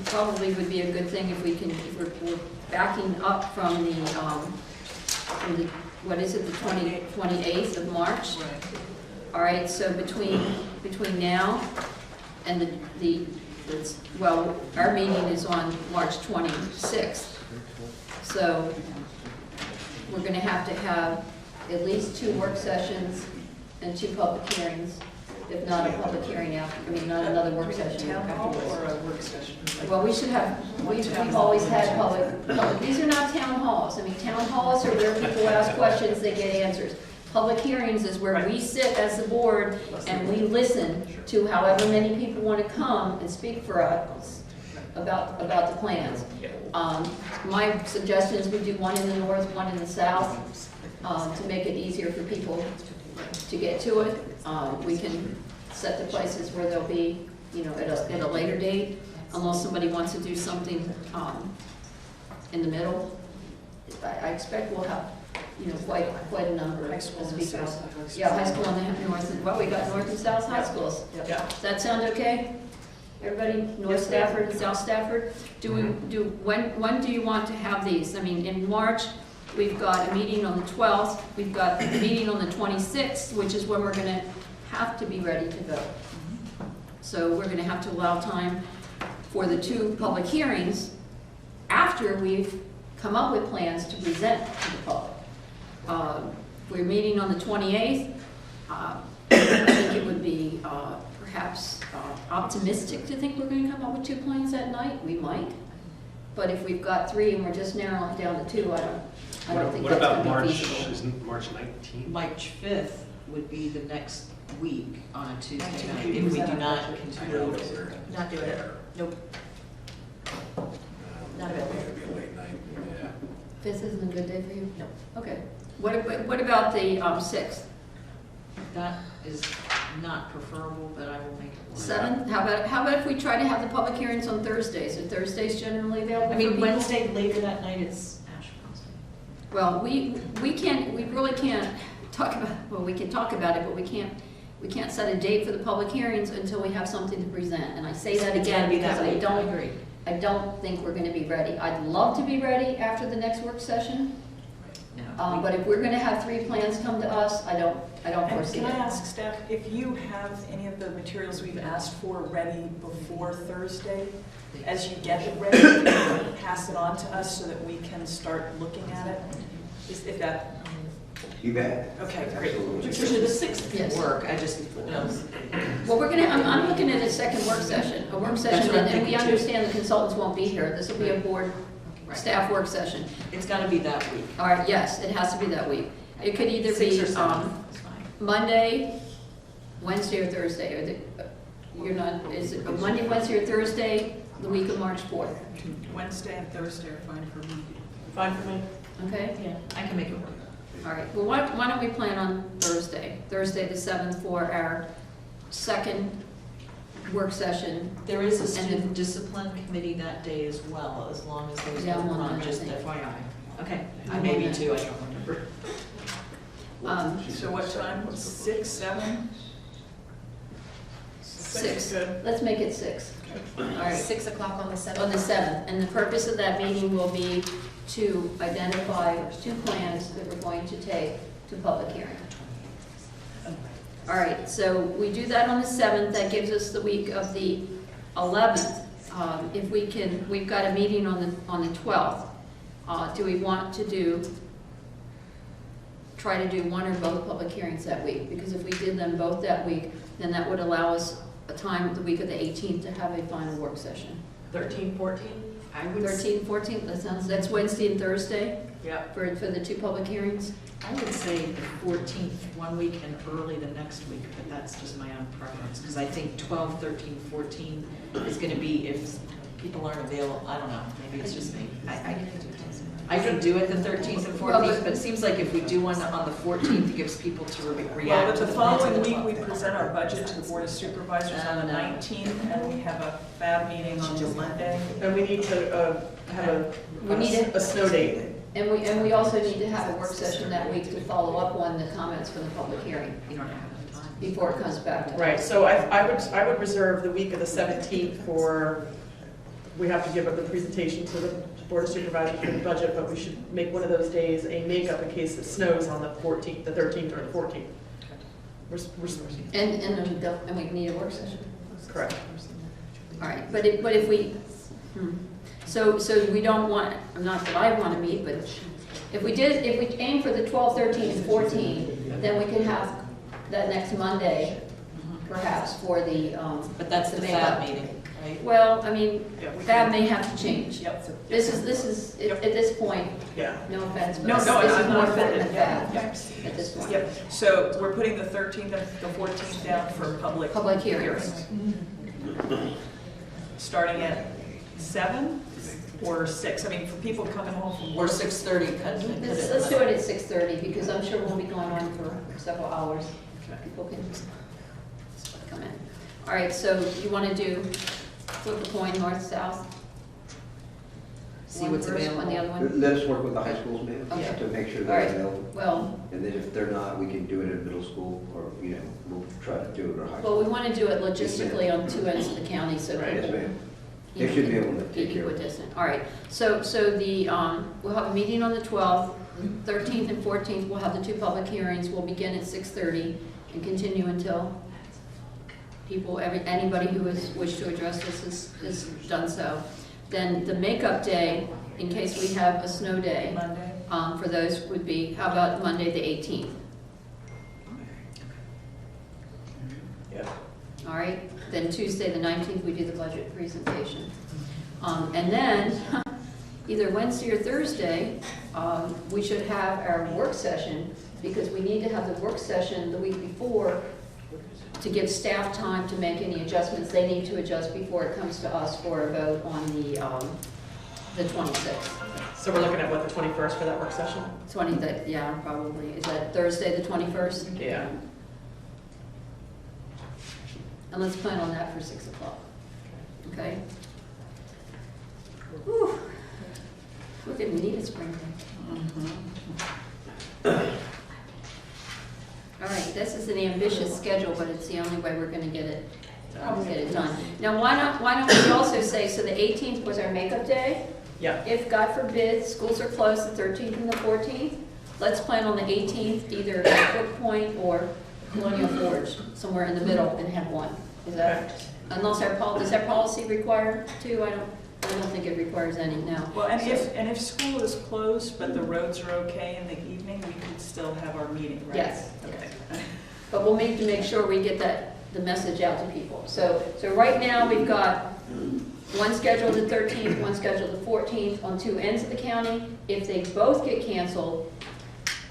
probably would be a good thing if we're backing up from the what is it, the 28th of March? All right, so between now and well, our meeting is on March 26th. So we're going to have at least 2 work sessions and 2 public hearings, if not a public hearing not another work session afterwards. Or a work session? Well, we've always had public, these are not town halls. Town halls are where people ask questions, they get answers. Public hearings is where we sit as the board and we listen to however many people want to come and speak for us about the plans. My suggestion is we do one in the north, one in the south, to make it easier for people to get to it. We can set the places where they'll be, at a later date, unless somebody wants to do something in the middle. I expect we'll have, quite a number of speakers. Yeah, high school and the north, well, we got north and south high schools. Yeah. Does that sound okay? Everybody, North Stafford and South Stafford? When do you want to have these? In March, we've got a meeting on the 12th, we've got a meeting on the 26th, which is when we're gonna have to be ready to go. So we're gonna have to allow time for the 2 public hearings after we've come up with plans to present to the public. We're meeting on the 28th. I think it would be perhaps optimistic to think we're going to come up with 2 plans that night. We might. But if we've got 3 and we're just narrowing it down to 2, I don't think that's going to be feasible. March, isn't March 19th? March 5th would be the next week on a Tuesday night, if we do not continue. Not doing it. Nope. Not available. It'd be a late night, yeah. 5th isn't a good day for you? No. Okay. What about the 6th? That is not preferable, but I will make it work. 7th? How about if we try to have the public hearings on Thursdays? Are Thursdays generally available for people? Wednesday later that night is Ash Wednesday. Well, we really can't talk about, we can talk about it, but we can't set a date for the public hearings until we have something to present. And I say that again because I don't think we're going to be ready. I'd love to be ready after the next work session. But if we're going to have 3 plans come to us, I don't foresee Can I it. ask staff, if you have any of the materials we've asked for ready before Thursday, as you get it ready, pass it on to us so that we can start looking at it? If that, You bet. okay, great. Patricia, the 6th can Yes. work, I just, Well, I'm looking at a second work session, what I'm and we thinking too. understand the consultants won't be here. This will be a board staff work session. it's gotta be that week. All right, yes, it has to be that week. It could either 6 be or 7, it's fine. Monday, Wednesday, or Thursday. Is it a Monday, Wednesday, or Thursday, the week of March 4th? Wednesday and Thursday are fine for me. Fine for me. Okay? Yeah, I can make it work. All right, well, why don't we plan on Thursday the 7th for our second work session. There is a And student discipline committee that day as well, as long as there's Yeah, no I'm on run, that, I just think. FYI. Okay, I I'm may on be that. too, I don't remember. So what time? 6, 7? 6. Good. Let's make it 6. All right. 6 o'clock on the 7th. On the 7th, and the purpose of that meeting will be to identify 2 plans that we're going to take to public hearing. All right, so we do that on the 7th, that gives us the week of the 11th. If we can, we've got a meeting on the 12th. Do we want to try to do one or both public hearings that week? Because if we did them both that week, then that would allow us a time the week of the 18th to have a final work session. 13, 14? I would, 13th, 14th, that's Wednesday and Thursday Yeah. for the 2 public hearings. I would say the 14th, one week, and early the next week, but that's just my own preference, because I think 12, 13, 14 is gonna be, if people aren't available, I don't know, maybe it's just me. I I can do it the 13th and 14th, but it seems like if we do one on the 14th, it gives people to react. Well, but to the plans following on the week, we 12th. present our budget to the Board of Supervisors on the 19th, and we have a FAB meeting on the Monday. And we need to have We need a snow date. And we also need to have a work session that week to follow up on the comments from the public hearing You don't have enough time. before it comes back to us. Right, so I would reserve the week of the 17th for, we have to give up the presentation to the Board of Supervisors for the budget, but we should make one of those days a makeup in case it snows on the 14th, the 13th, or the 14th. And we need a work session. Correct. All right, but if we, so we don't want, not that I want to meet, but if we aim for the 12, 13, and 14, then we can have that next Monday, perhaps, for the, But that's the makeup. FAB meeting, right? Well, I mean, Yeah, we that can- may have to change. Yep. This is, at this point, Yeah. no offense, but No, this no, is I'm more not important offended. than Yeah, FAB at this point. Yep, so we're putting the 13th and the 14th down for Public hearings. Starting at 7 or 6? I mean, for people coming home from Or work. 6:30. Let's do it at 6:30, because I'm sure we'll be going on for several hours. People can come in. All right, so you want to do, flip a coin, north, south? See One what's first, available. one the other one? Let us work with the high schools, ma'am, Okay. to make sure All they're right. available. Well, And then if they're not, we can do it at middle school, or, we'll try to do it at high well, school. we want to do it logistically on two ends of the county, so Right. Yes, people ma'am. They should be able to be take care of it. equidistant. All right, so the, we'll have a meeting on the 12th, 13th and 14th, we'll have the two public hearings, we'll begin at 6:30 and continue until people, anybody who has wished to address this is done so. Then the makeup day, in case we have a snow day, Monday. for those would be, how about Monday, the 18th? Yeah. All right, then Tuesday, the 19th, we do the budget presentation. And then, either Wednesday or Thursday, we should have our work session, because we need to have the work session the week before to give staff time to make any adjustments they need to adjust before it comes to us for a vote on the 26th. So we're looking at what, the 21st for that work session? 20th, yeah, probably. Is that Thursday, the 21st? Yeah. And let's plan on that for 6 o'clock. Okay? Whew. Look at me, it's spring break. All right, this is an ambitious schedule, but it's the only way we're gonna get it done. Now, why don't we also say, so the 18th was our makeup day? Yeah. If, God forbid, schools are closed the 13th and the 14th, let's plan on the 18th, either at Brook Point or Colonial Forge, somewhere in the middle, and have one. Is that, unless does our policy require two? I don't think it requires any, no. Well, and if school is closed, but the roads are okay in the evening, we could still have our meeting, right? Yes. Okay. But we'll need to make sure we get the message out to people. So right now, we've got one scheduled the 13th, one scheduled the 14th on two ends of the county. If they both get canceled,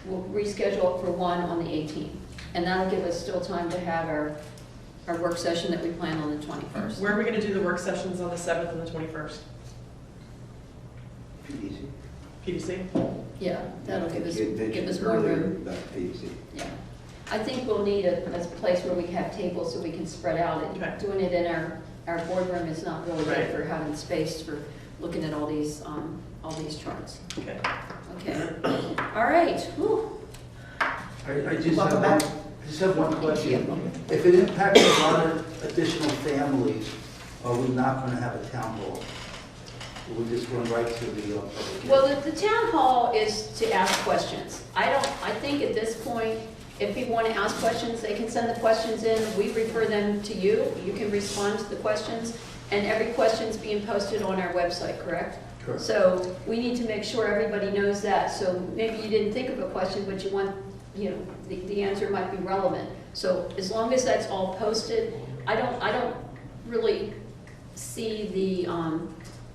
we'll reschedule it for one on the 18th. And that'll give us still time to have our work session that we plan on the 21st. Where are we going to do the work sessions on the 7th and the 21st? PDC. PDC? Yeah, that'll give us You had mentioned more earlier room. about PDC. Yeah. I think we'll need a place where we have tables so we can spread out. Okay. Doing it in our boardroom is not really Right. good for having space for looking at all these charts. Okay. Okay. All right. Whew. I just Welcome have back. one question. If it impacts a lot of additional families, are we not going to have a town hall? Or we just run right to the public hearing? Well, the town hall is to ask questions. I think at this point, if people want to ask questions, they can send the questions in. We refer them to you. You can respond to the questions. And every question's being posted on our website, correct? Correct. So we need to make sure everybody knows that. So maybe you didn't think of a question, but you want, the answer might be relevant. So as long as that's all posted, I don't really see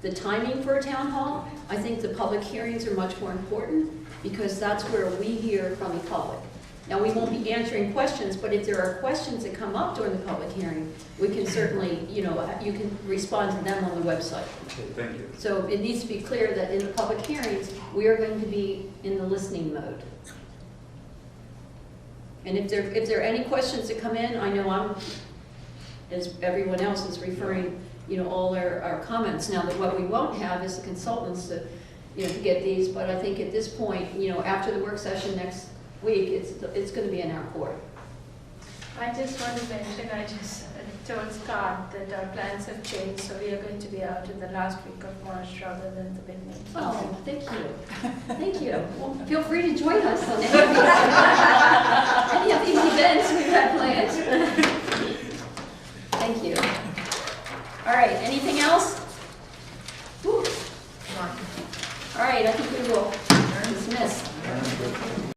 the timing for a town hall. I think the public hearings are much more important because that's where we hear from the public. Now, we won't be answering questions, but if there are questions that come up during the public hearing, we can certainly, you can respond to them on the website. Okay, thank you. So it needs to be clear that in the public hearings, we are going to be in the listening mode. And if there are any questions that come in, I know I'm, as everyone else is referring, all our comments. Now, that what we won't have is the consultants to get these, but I think at this point, after the work session next week, it's going to be in our court. I just want to mention, I just told Scott that our plans have changed, so we are going to be out in the last week of March rather than the beginning. Oh, thank you. Thank you. Well, feel free to join us on any of these events.